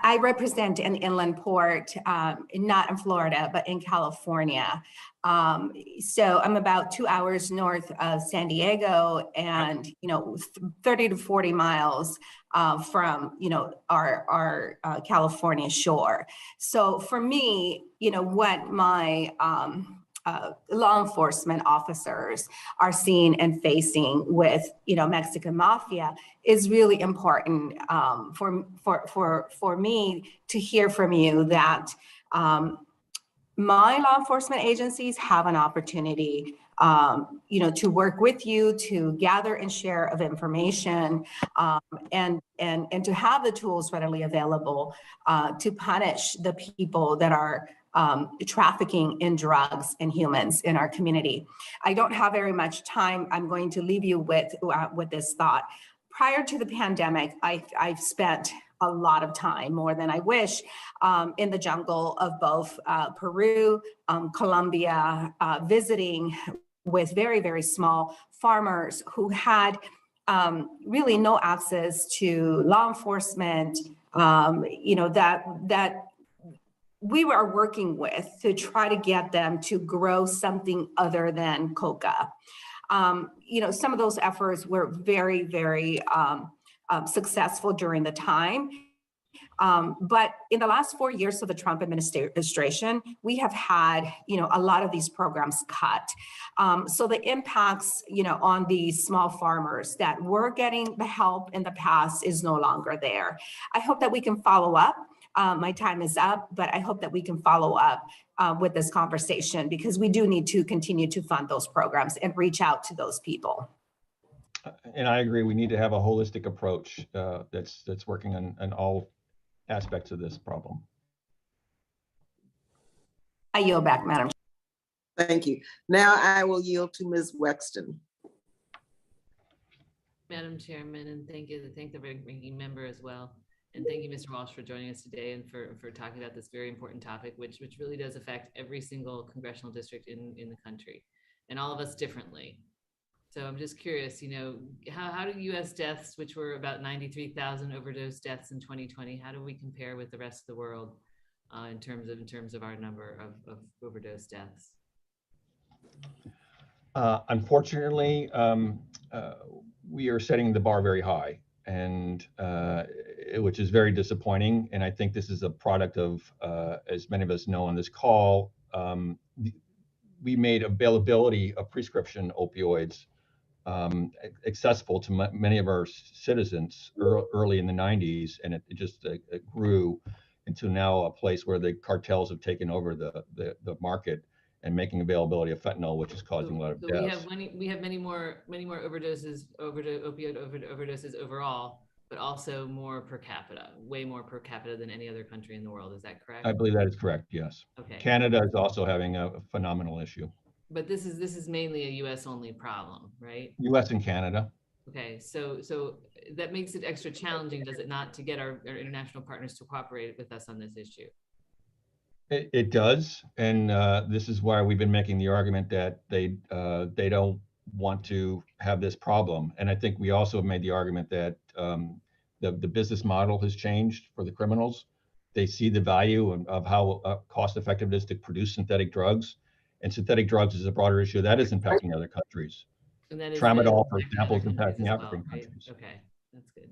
I represent an inland port, not in Florida, but in California. So I'm about 2 hours north of San Diego and, 30 to 40 miles from, our California shore. So for me, what my law enforcement officers are seeing and facing with, Mexican mafia is really important for me to hear from you that my law enforcement agencies have an opportunity, to work with you to gather and share of information, and to have the tools readily available to punish the people that are trafficking in drugs and humans in our community. I don't have very much time. I'm going to leave you with this thought. Prior to the pandemic, I've spent a lot of time, more than I wish, in the jungle of both Peru, Colombia, visiting with very, very small farmers who had really no access to law enforcement, that we were working with to try to get them to grow something other than coca. Some of those efforts were very, very successful during the time. But in the last 4 years of the Trump administration, we have had, a lot of these programs cut. So the impacts, on these small farmers that were getting the help in the past is no longer there. I hope that we can follow up. My time is up, but I hope that we can follow up with this conversation, because we do need to continue to fund those programs and reach out to those people. And I agree, we need to have a holistic approach that's working on all aspects of this problem. I yield back, Madam Chair. Thank you. Now I will yield to Ms. Wexton. Madam Chairman, and thank the ranking member as well. And thank you, Mr. Walsh, for joining us today and for talking about this very important topic, which really does affect every single congressional district in the country, and all of us differently. So I'm just curious, how do U.S. deaths, which were about 93,000 overdose deaths in 2020, how do we compare with the rest of the world in terms of our number of overdose deaths? Unfortunately, we are setting the bar very high, and which is very disappointing. And I think this is a product of, as many of us know on this call, we made availability of prescription opioids accessible to many of our citizens early in the 90s, and it just grew into now a place where the cartels have taken over the market and making availability of fentanyl, which is causing a lot of deaths. We have many more overdoses, opioid overdoses overall, but also more per capita, way more per capita than any other country in the world. Is that correct? I believe that is correct. Yes. Okay. Canada is also having a phenomenal issue. But this is mainly a U.S. only problem, right? U.S. and Canada. Okay, so that makes it extra challenging, does it not, to get our international partners to cooperate with us on this issue? It does, and this is why we've been making the argument that they don't want to have this problem. And I think we also have made the argument that the business model has changed for the criminals. They see the value of how cost effective it is to produce synthetic drugs. And synthetic drugs is a broader issue that is impacting other countries. And that is Tramadol, for impacting example, is other countries impacting as African well, right? countries. Okay, that's good.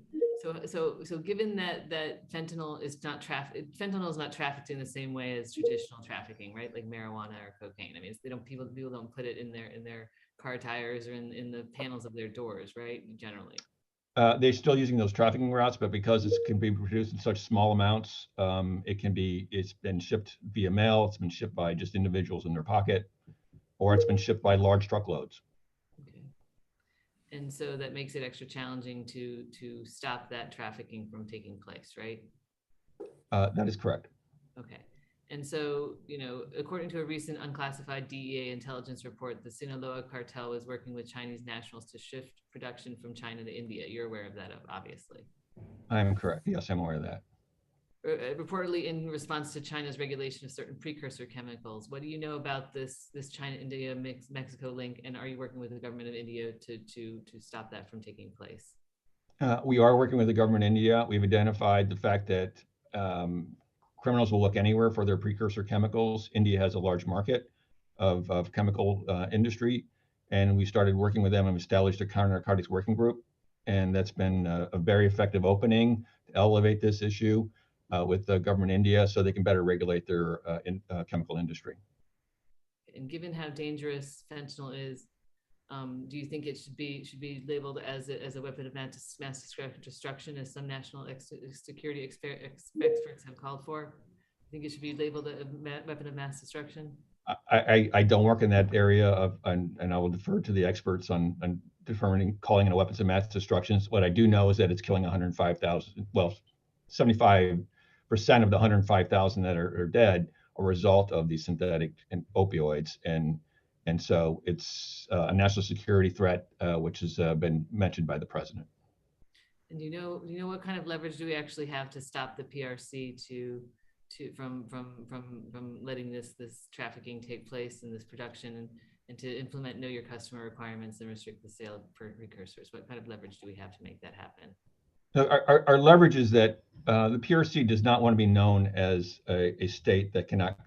So given that fentanyl is not trafficked in the same way as traditional trafficking, right? Like marijuana or cocaine. I mean, people don't put it in their car tires or in the panels of their doors, right? Generally. They're still using those trafficking routes, but because it can be produced in such small amounts, it's been shipped via mail, it's been shipped by just individuals in their pocket, or it's been shipped by large truckloads. Okay. And so that makes it extra challenging to stop that trafficking from taking place, right? That is correct. Okay. And so, according to a recent unclassified DEA intelligence report, the Sinaloa cartel was working with Chinese nationals to shift production from China to India. You're aware of that, obviously. I am correct. Yes, I'm aware of that. Reportedly in response to China's regulation of certain precursor chemicals. What do you know about this China-India Mexico link? And are you working with the government of India to stop that from taking place? We are working with the government of India. We've identified the fact that criminals will look anywhere for their precursor chemicals. India has a large market of chemical industry, and we started working with them and established a counter-narcotics working group. And that's been a very effective opening to elevate this issue with the government of India so they can better regulate their chemical industry. And given how dangerous fentanyl is, do you think it should be labeled as a weapon of mass destruction, as some national security experts have called for? I think it should be labeled a weapon of mass destruction. I don't work in that area and I will defer to the experts on determining calling it a weapons of mass destruction. What I do know is that it's killing 105,000. Well, 75% of the 105,000 that are dead are a result of these synthetic opioids, and so it's a national security threat, which has been mentioned by the president. And do you know what kind of leverage do we actually have to stop the PRC from letting this trafficking take place and this production, and to implement know your customer requirements and restrict the sale of precursors? What kind of leverage do we have to make that happen? Our leverage is that the PRC does not want to be known as a state that cannot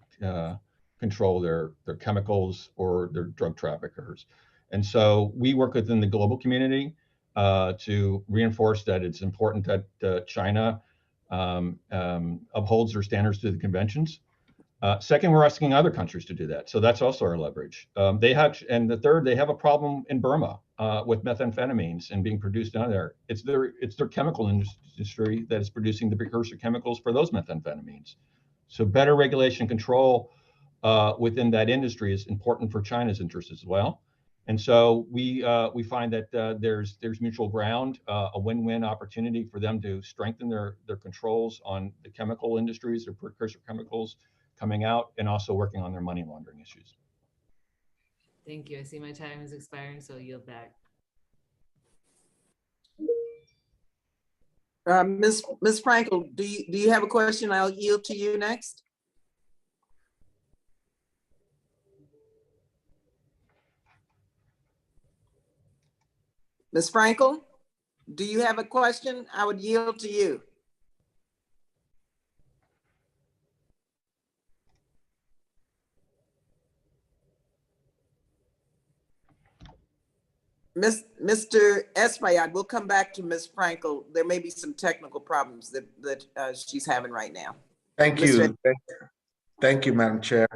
control their chemicals or their drug traffickers. And so we work within the global community to reinforce that it's important that China upholds their standards to the conventions. Second, we're asking other countries to do that. So that's also our leverage. And the third, they have a problem in Burma with methamphetamines and being produced down there. It's their chemical industry that is producing the precursor chemicals for those methamphetamines. So better regulation control within that industry is important for China's interests as well. And so we find that there's mutual ground, a win-win opportunity for them to strengthen their controls on the chemical industries, their precursor chemicals coming out, and also working on their money laundering issues. Thank you. I see my time is expiring, so I'll yield back. Ms. Frankel, do you have a question? I'll yield to you next. Ms. Frankel, do you have a question? I would yield to you. Mr. Espaillat, we'll come back to Ms. Frankel. There may be some technical problems that she's having right now. Thank you. Thank you, Madam Chair.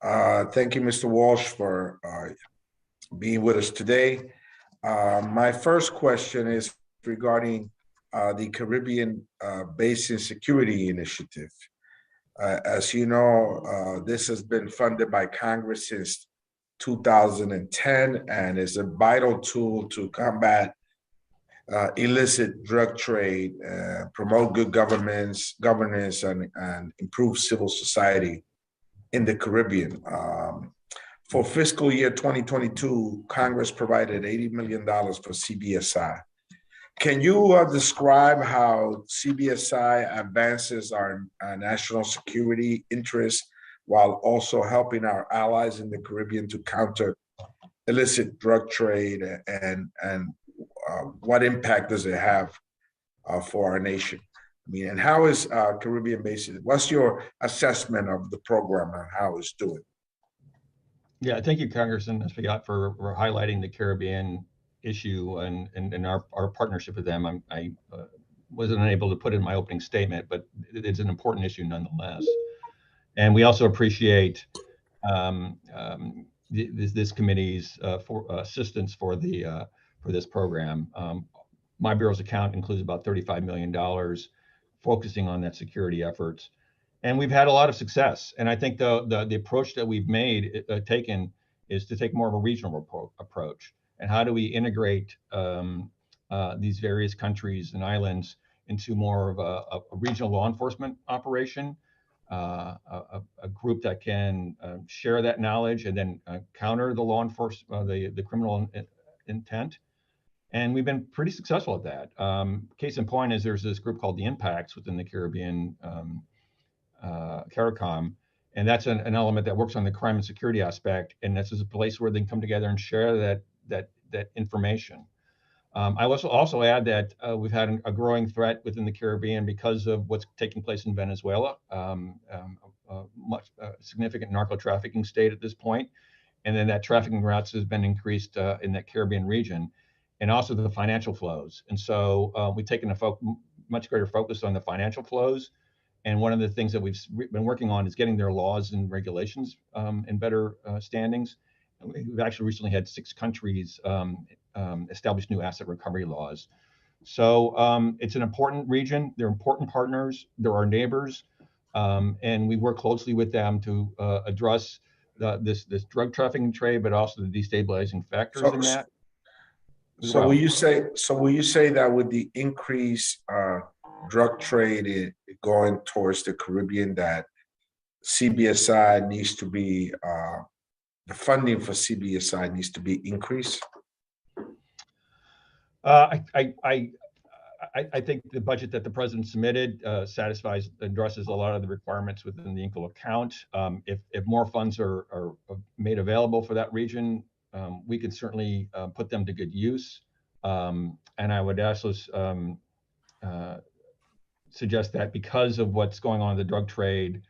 Thank you, Mr. Walsh, for being with us today. My first question is regarding the Caribbean Basin Security Initiative. As you know, this has been funded by Congress since 2010 and is a vital tool to combat illicit drug trade, promote good governance, and improve civil society in the Caribbean. For fiscal year 2022, Congress provided $80 million for CBSI. Can you describe how CBSI advances our national security interests while also helping our allies in the Caribbean to counter illicit drug trade, and what impact does it have for our nation? I mean, and how is Caribbean Basin? What's your assessment of the program and how it's doing? Yeah, thank you, Congressman Espaillat, for highlighting the Caribbean issue and our partnership with them. I wasn't able to put it in my opening statement, but it's an important issue nonetheless. And we also appreciate this committee's assistance for this program. My bureau's account includes about $35 million focusing on that security efforts. And we've had a lot of success. And I think the approach that we've taken is to take more of a regional approach. And how do we integrate these various countries and islands into more of a regional law enforcement operation, a group that can share that knowledge and then counter the law enforcement, the criminal intent. And we've been pretty successful at that. Case in point is there's this group called the Impacts within the Caribbean CARICOM, and that's an element that works on the crime and security aspect, and this is a place where they can come together and share that information. I will also add that we've had a growing threat within the Caribbean because of what's taking place in Venezuela, much significant narco trafficking state at this point, and then that trafficking routes has been increased in that Caribbean region, and also the financial flows. And so we've taken a much greater focus on the financial flows. And one of the things that we've been working on is getting their laws and regulations in better standings. We've actually recently had 6 countries establish new asset recovery laws. So it's an important region. They're important partners. They're our neighbors. And we work closely with them to address this drug trafficking trade, but also the destabilizing factors in that. So will you say that with the increased drug trade going towards the Caribbean, that CBSI needs to be the funding for CBSI needs to be increased? I think the budget that the president submitted addresses a lot of the requirements within the INCO account. If more funds are made available for that region, we could certainly put them to good use. And I would also suggest that because of what's going on in the drug trade,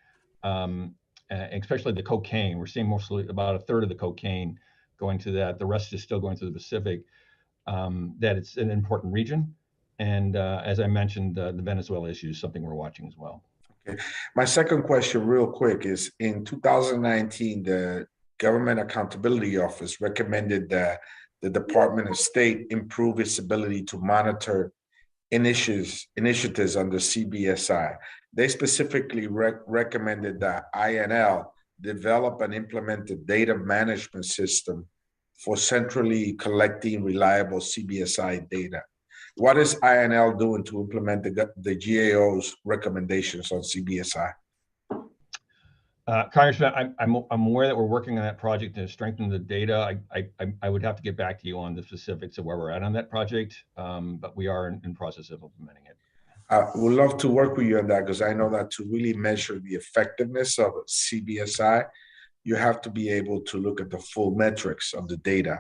especially the cocaine, we're seeing mostly about 1/3 of the cocaine going to that. The rest is still going to the Pacific. That it's an important region. And as I mentioned, the Venezuela issue is something we're watching as well. Okay. My second question real quick is, in 2019, the Government Accountability Office recommended that the Department of State improve its ability to monitor initiatives under CBSI. They specifically recommended that INL develop and implement a data management system for centrally collecting reliable CBSI data. What is INL doing to implement the GAO's recommendations on CBSI? Congressman, I'm aware that we're working on that project to strengthen the data. I would have to get back to you on the specifics of where we're at on that project, but we are in process of implementing it. I would love to work with you on that because I know that to really measure the effectiveness of CBSI, you have to be able to look at the full metrics of the data,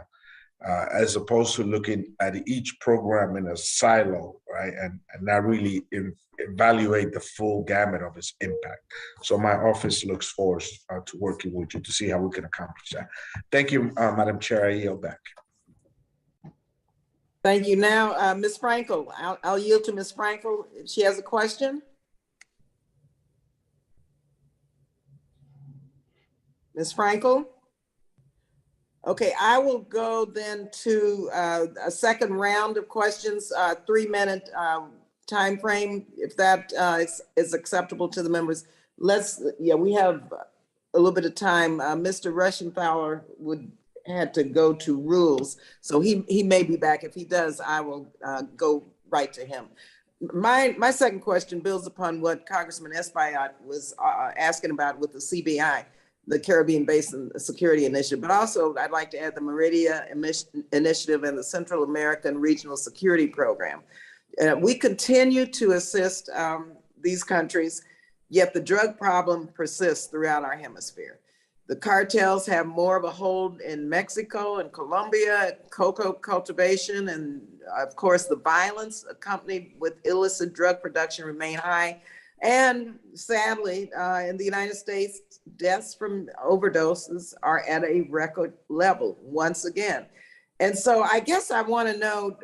as opposed to looking at each program in a silo, right? And not really evaluate the full gamut of its impact. So my office looks forward to working with you to see how we can accomplish that. Thank you, Madam Chair. I yield back. Thank you. Now, Ms. Frankel, I'll yield to Ms. Frankel. If she has a question. Ms. Frankel? Okay, I will go then to a second round of questions, 3-minute time frame, if that is acceptable to the members. We have a little bit of time. Mr. Rushenthaler had to go to rules, so he may be back. If he does, I will go right to him. My second question builds upon what Congressman Espaillat was asking about with the CBI, the Caribbean Basin Security Initiative, but also I'd like to add the Meridia Initiative and the Central American Regional Security Program. We continue to assist these countries, yet the drug problem persists throughout our hemisphere. The cartels have more of a hold in Mexico and Colombia, cocoa cultivation, and of course the violence accompanied with illicit drug production remain high. And sadly, in the United States, deaths from overdoses are at a record level once again. And so I guess I want to know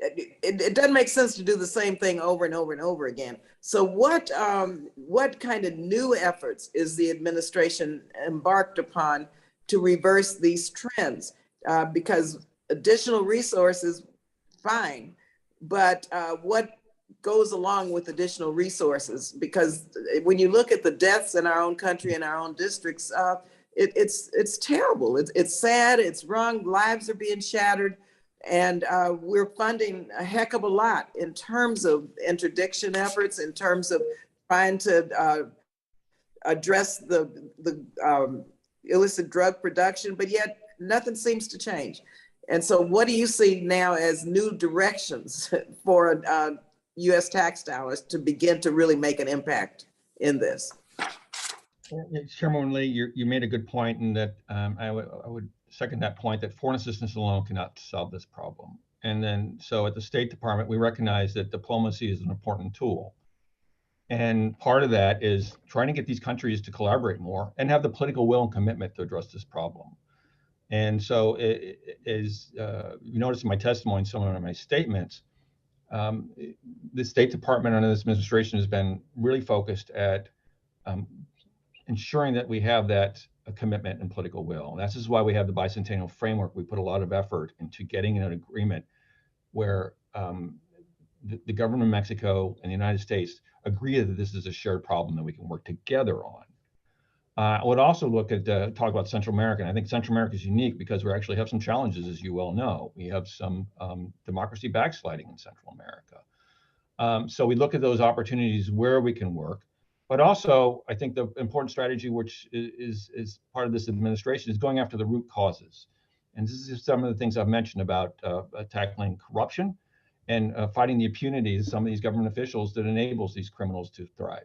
it doesn't make sense to do the same thing over and over and over again. So what kind of new efforts is the administration embarked upon to reverse these trends? Because additional resources, fine, but what goes along with additional resources? Because when you look at the deaths in our own country and our own districts, it's terrible. It's sad, it's wrong, lives are being shattered. And we're funding a heck of a lot in terms of interdiction efforts, in terms of trying to address the illicit drug production, but yet nothing seems to change. And so what do you see now as new directions for U.S. tax dollars to begin to really make an impact in this? Chairman Lee, you made a good point in that I would second that point, that foreign assistance alone cannot solve this problem. And then, so at the State Department, we recognize that diplomacy is an important tool. And part of that is trying to get these countries to collaborate more and have the political will and commitment to address this problem. And so you notice in my testimony, some of my statements, the State Department under this administration has been really focused at ensuring that we have that commitment and political will. And this is why we have the bicentennial framework. We put a lot of effort into getting an agreement where the government of Mexico and the United States agree that this is a shared problem that we can work together on. I would also look at talk about Central America. And I think Central America is unique because we actually have some challenges, as you well know. We have some democracy backsliding in Central America. So we look at those opportunities where we can work. But also, I think the important strategy, which is part of this administration, is going after the root causes. And this is some of the things I've mentioned about tackling corruption and fighting the impunity of some of these government officials that enables these criminals to thrive.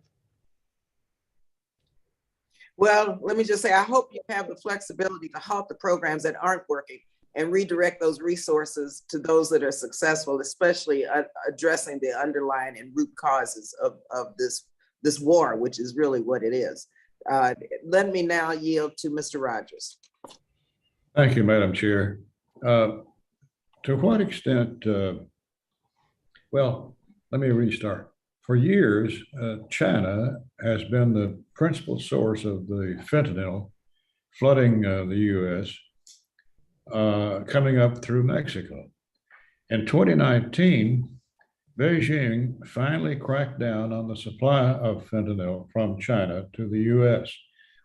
Well, let me just say, I hope you have the flexibility to halt the programs that aren't working and redirect those resources to those that are successful, especially addressing the underlying and root causes of this war, which is really what it is. Let me now yield to Mr. Rogers. Thank you, Madam Chair. To what extent, well, let me restart. For years, China has been the principal source of the fentanyl flooding the U.S., coming up through Mexico. In 2019, Beijing finally cracked down on the supply of fentanyl from China to the U.S.,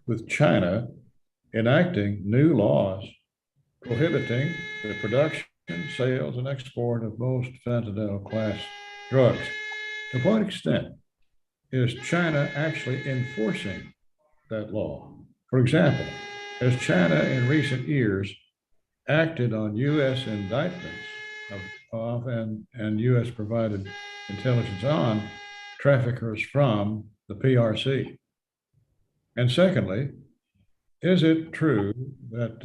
with China enacting new laws prohibiting the production, sales, and export of most fentanyl class drugs. To what extent is China actually enforcing that law? For example, has China in recent years acted on U.S. indictments of and U.S. provided intelligence on traffickers from the PRC? And secondly, is it true that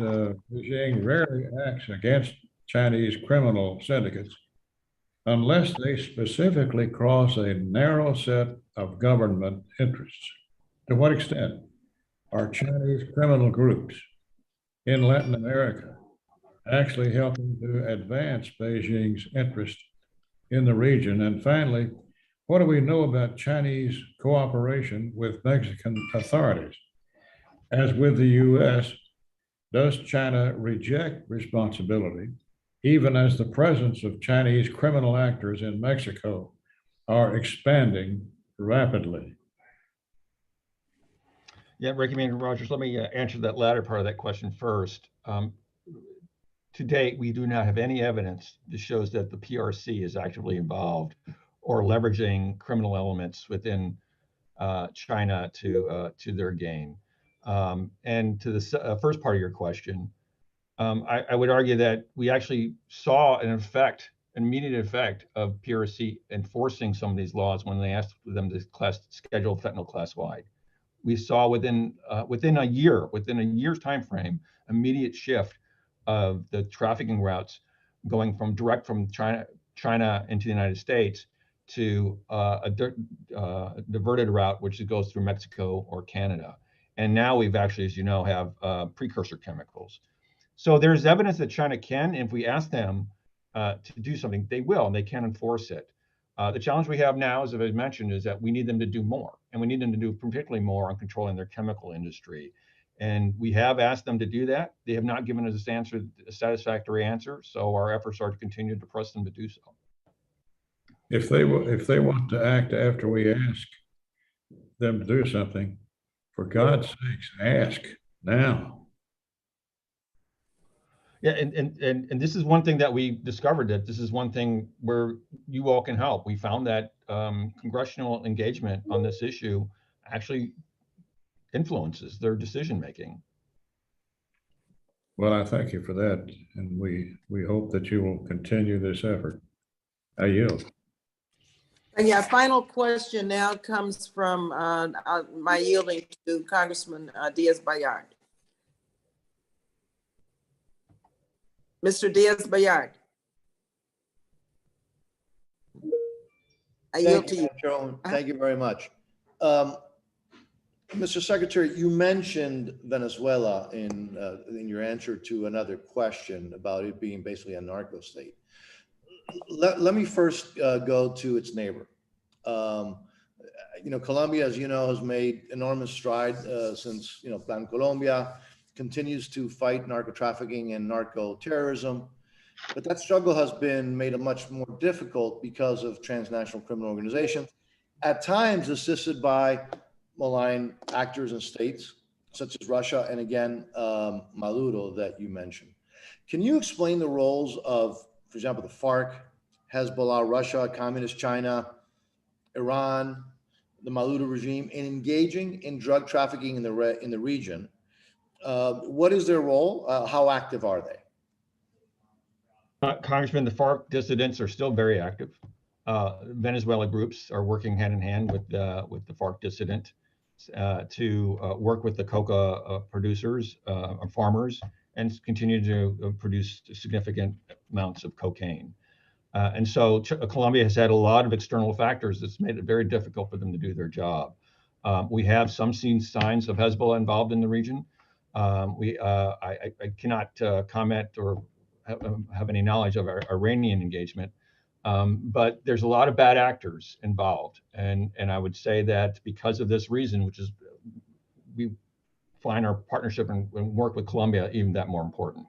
Beijing rarely acts against Chinese criminal syndicates unless they specifically cross a narrow set of government interests? To what extent are Chinese criminal groups in Latin America actually helping to advance Beijing's interest in the region? And finally, what do we know about Chinese cooperation with Mexican authorities? As with the US, does China reject responsibility, even as the presence of Chinese criminal actors in Mexico are expanding rapidly? Yeah, Recommender Rogers, let me answer that latter part of that question first. To date, we do not have any evidence that shows that the PRC is actively involved or leveraging criminal elements within China to their gain. And to the first part of your question, I would argue that we actually saw an immediate effect of PRC enforcing some of these laws when they asked them to schedule fentanyl class-wide. We saw within a year's time frame, immediate shift of the trafficking routes going from China into the United States to a diverted route, which goes through Mexico or Canada. And now we've actually, as you know, have precursor chemicals. So there's evidence that China can, if we ask them to do something, they will, and they can enforce it. The challenge we have now, as I mentioned, is that we need them to do more, and we need them to do particularly more on controlling their chemical industry. And we have asked them to do that. They have not given us a satisfactory answer, so our efforts are to continue to press them to do so. If they want to act after we ask them to do something, for God's sakes, ask now. Yeah, and this is one thing that we discovered, that this is one thing where you all can help. We found that congressional engagement on this issue actually influences their decision making. Well, I thank you for that, and we hope that you will continue this effort. I yield. And yeah, final question now comes from my yielding to Congressman Diaz-Balart. Mr. Diaz-Balart. I yield to you. Thank you very much. Mr. Secretary, you mentioned Venezuela in your answer to another question about it being basically a narco state. Let me first go to its neighbor. Colombia, as you know, has made enormous strides since, Plan Colombia, continues to fight narco trafficking and narco terrorism. But that struggle has been made much more difficult because of transnational criminal organizations, at times assisted by malign actors and states, such as Russia and again, Maduro that you mentioned. Can you explain the roles of, for example, the FARC, Hezbollah, Russia, Communist China, Iran, the Maduro regime in engaging in drug trafficking in the region? What is their role? How active are they? Congressman, the FARC dissidents are still very active. Venezuela groups are working hand in hand with the FARC dissident to work with the coca producers, farmers, and continue to produce significant amounts of cocaine. And so Colombia has had a lot of external factors that's made it very difficult for them to do their job. We have seen signs of Hezbollah involved in the region. I cannot comment or have any knowledge of our Iranian engagement, but there's a lot of bad actors involved. And I would say that because of this reason, which is we find our partnership and work with Colombia even that more important.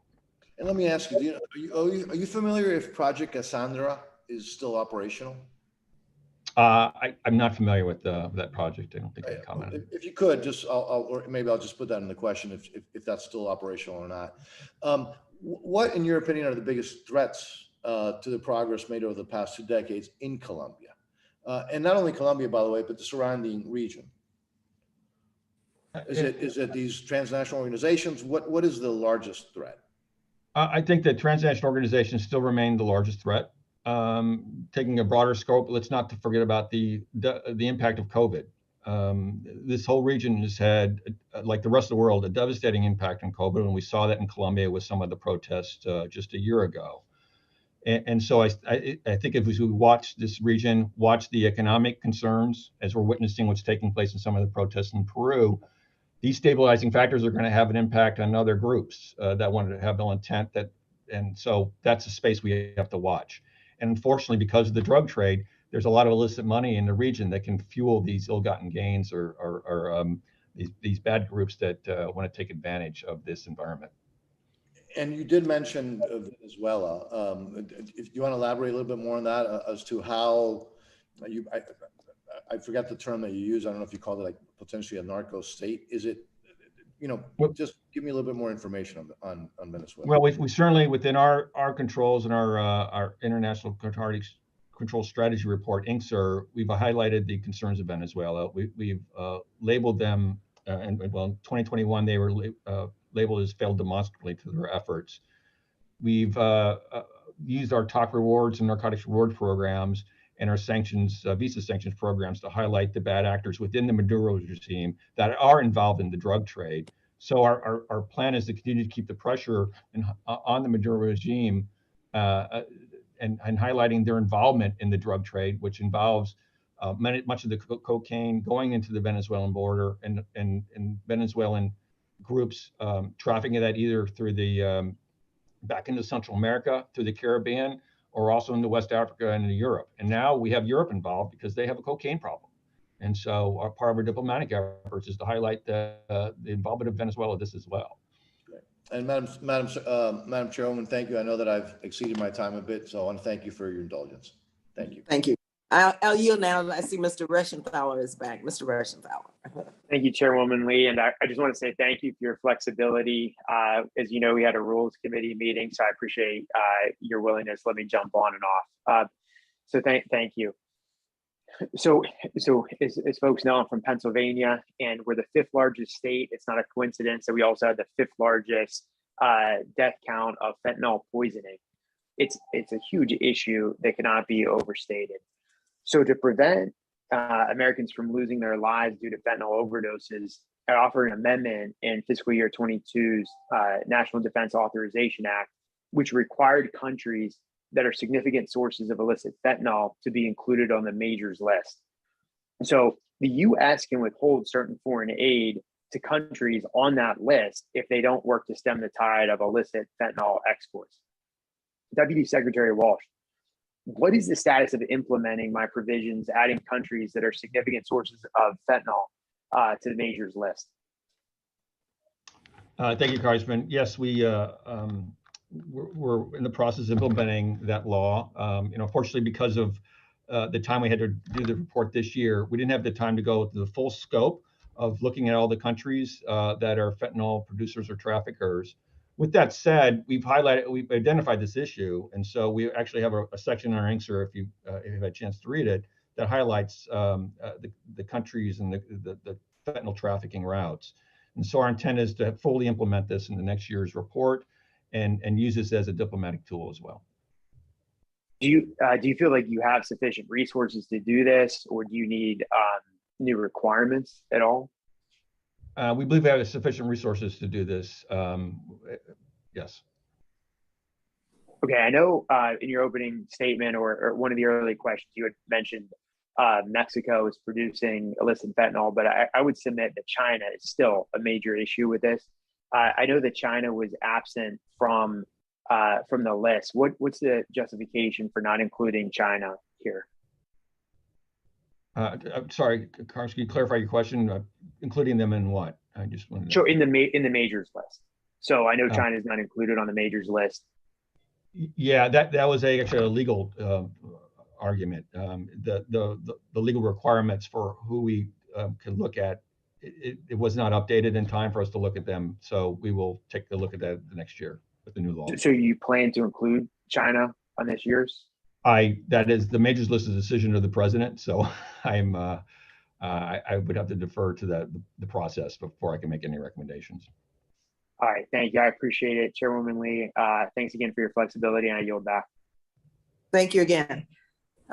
And let me ask you, are you familiar if Project Cassandra is still operational? I'm not familiar with that project. I don't think I can comment. If you could, or maybe I'll just put that in the question if that's still operational or not. What, in your opinion, are the biggest threats to the progress made over the past 2 decades in Colombia? And not only Colombia, by the way, but the surrounding region. Is it these transnational organizations? What is the largest threat? I think that transnational organizations still remain the largest threat. taking a broader scope, let's not forget about the impact of COVID. This whole region has had, like the rest of the world, a devastating impact on COVID, and we saw that in Colombia with some of the protests just a year ago. And so I think if we watch this region, watch the economic concerns as we're witnessing what's taking place in some of the protests in Peru, these stabilizing factors are going to have an impact on other groups that want to have ill intent. And so that's a space we have to watch. And unfortunately, because of the drug trade, there's a lot of illicit money in the region that can fuel these ill-gotten gains or these bad groups that want to take advantage of this environment. And you did mention Venezuela. If you want to elaborate a little bit more on that as to how I forgot the term that you use. I don't know if you called it like potentially a narco state. Is it, just give me a little bit more information on Venezuela. Well, we certainly, within our controls and our International Narcotics Control Strategy Report, INCSR, we've highlighted the concerns of Venezuela. We've labeled them, and well, in 2021, they were labeled as failed demonstrably to their efforts. We've used our TOC rewards and narcotics reward programs and our sanctions, visa sanctions programs to highlight the bad actors within the Maduro regime that are involved in the drug trade. So our plan is to continue to keep the pressure on the Maduro regime and highlighting their involvement in the drug trade, which involves much of the cocaine going into the Venezuelan border and Venezuelan groups trafficking that either through the back into Central America, through the Caribbean, or also into West Africa and into Europe. And now we have Europe involved because they have a cocaine problem. And so part of our diplomatic efforts is to highlight the involvement of Venezuela in this as well. And Madam Chairwoman, thank you. I know that I've exceeded my time a bit, so I want to thank you for your indulgence. Thank you. Thank you. I'll yield now. I see Mr. Reschenthaler is back. Mr. Reschenthaler. Thank you, Chairwoman Lee. And I just want to say thank you for your flexibility. As you know, we had a Rules Committee meeting, so I appreciate your willingness. Let me jump on and off. So thank you. So as folks know, I'm from Pennsylvania, and we're the 5th largest state. It's not a coincidence that we also have the 5th largest death count of fentanyl poisoning. It's a huge issue that cannot be overstated. So to prevent Americans from losing their lives due to fentanyl overdoses, I offered an amendment in fiscal year 22's National Defense Authorization Act, which required countries that are significant sources of illicit fentanyl to be included on the majors list. So the U.S. can withhold certain foreign aid to countries on that list if they don't work to stem the tide of illicit fentanyl exports. Deputy Secretary Walsh, what is the status of implementing my provisions, adding countries that are significant sources of fentanyl to the majors list? Thank you, Congressman. Yes, we're in the process of implementing that law. Fortunately, because of the time we had to do the report this year, we didn't have the time to go to the full scope of looking at all the countries that are fentanyl producers or traffickers. With that said, we've identified this issue, and so we actually have a section in our INCSR, if you've had a chance to read it, that highlights the countries and the fentanyl trafficking routes. And so our intent is to fully implement this in the next year's report and use this as a diplomatic tool as well. Do you feel like you have sufficient resources to do this, or do you need new requirements at all? We believe we have sufficient resources to do this. Yes. Okay, I know in your opening statement or one of the early questions you had mentioned Mexico is producing illicit fentanyl, but I would submit that China is still a major issue with this. I know that China was absent from the list. What's the justification for not including China here? I'm sorry, Carlos, can you clarify your question? Including them in what? I just wanted to... Sure, in the majors list. So I know China is not included on the majors list. Yeah, that was actually a legal argument. The legal requirements for who we can look at, it was not updated in time for us to look at them. So we will take a look at that the next year with the new law. So you plan to include China on this year's? That is the majors list is a decision of the president. So I would have to defer to the process before I can make any recommendations. All right, thank you. I appreciate it, Chairwoman Lee. Thanks again for your flexibility, and I yield back. Thank you again.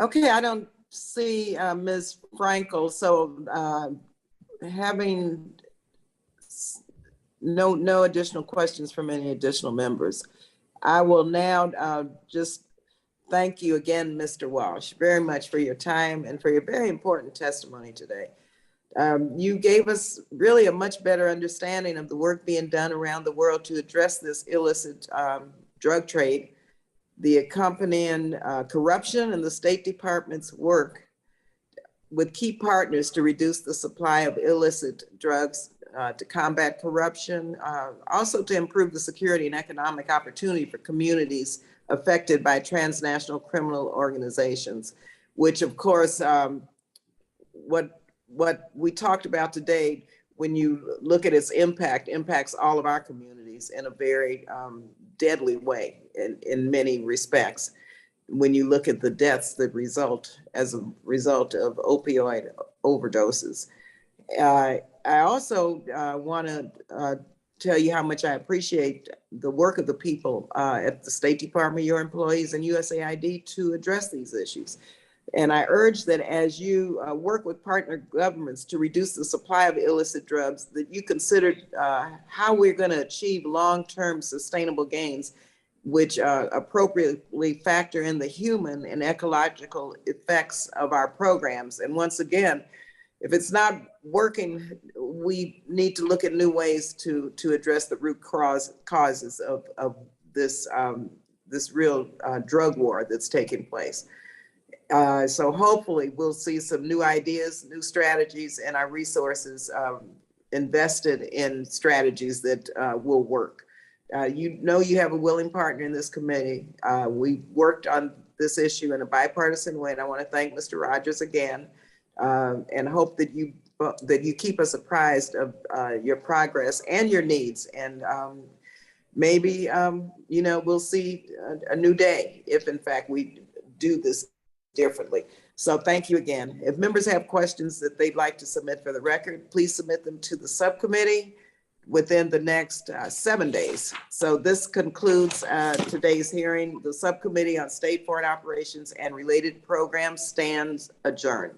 Okay, I don't see Ms. Frankel, so having no additional questions from any additional members, I will now just thank you again, Mr. Walsh, very much for your time and for your very important testimony today. You gave us really a much better understanding of the work being done around the world to address this illicit drug trade, the accompanying corruption, and the State Department's work with key partners to reduce the supply of illicit drugs, to combat corruption, also to improve the security and economic opportunity for communities affected by transnational criminal organizations, which of course, what we talked about today, when you look at its impact, impacts all of our communities in a very deadly way in many respects. When you look at the deaths that result as a result of opioid overdoses. I also want to tell you how much I appreciate the work of the people at the State Department, your employees, and USAID to address these issues. And I urge that as you work with partner governments to reduce the supply of illicit drugs, that you consider how we're going to achieve long-term sustainable gains, which appropriately factor in the human and ecological effects of our programs. And once again, if it's not working, we need to look at new ways to address the root causes of this real drug war that's taking place. So hopefully we'll see some new ideas, new strategies, and our resources invested in strategies that will work. You know you have a willing partner in this committee. We worked on this issue in a bipartisan way, and I want to thank Mr. Rogers again, and hope that you keep us apprised of your progress and your needs. And maybe we'll see a new day if in fact we do this differently. So thank you again. If members have questions that they'd like to submit for the record, please submit them to the subcommittee within the next 7 days. So this concludes today's hearing. The Subcommittee on State Foreign Operations and Related Programs stands adjourned.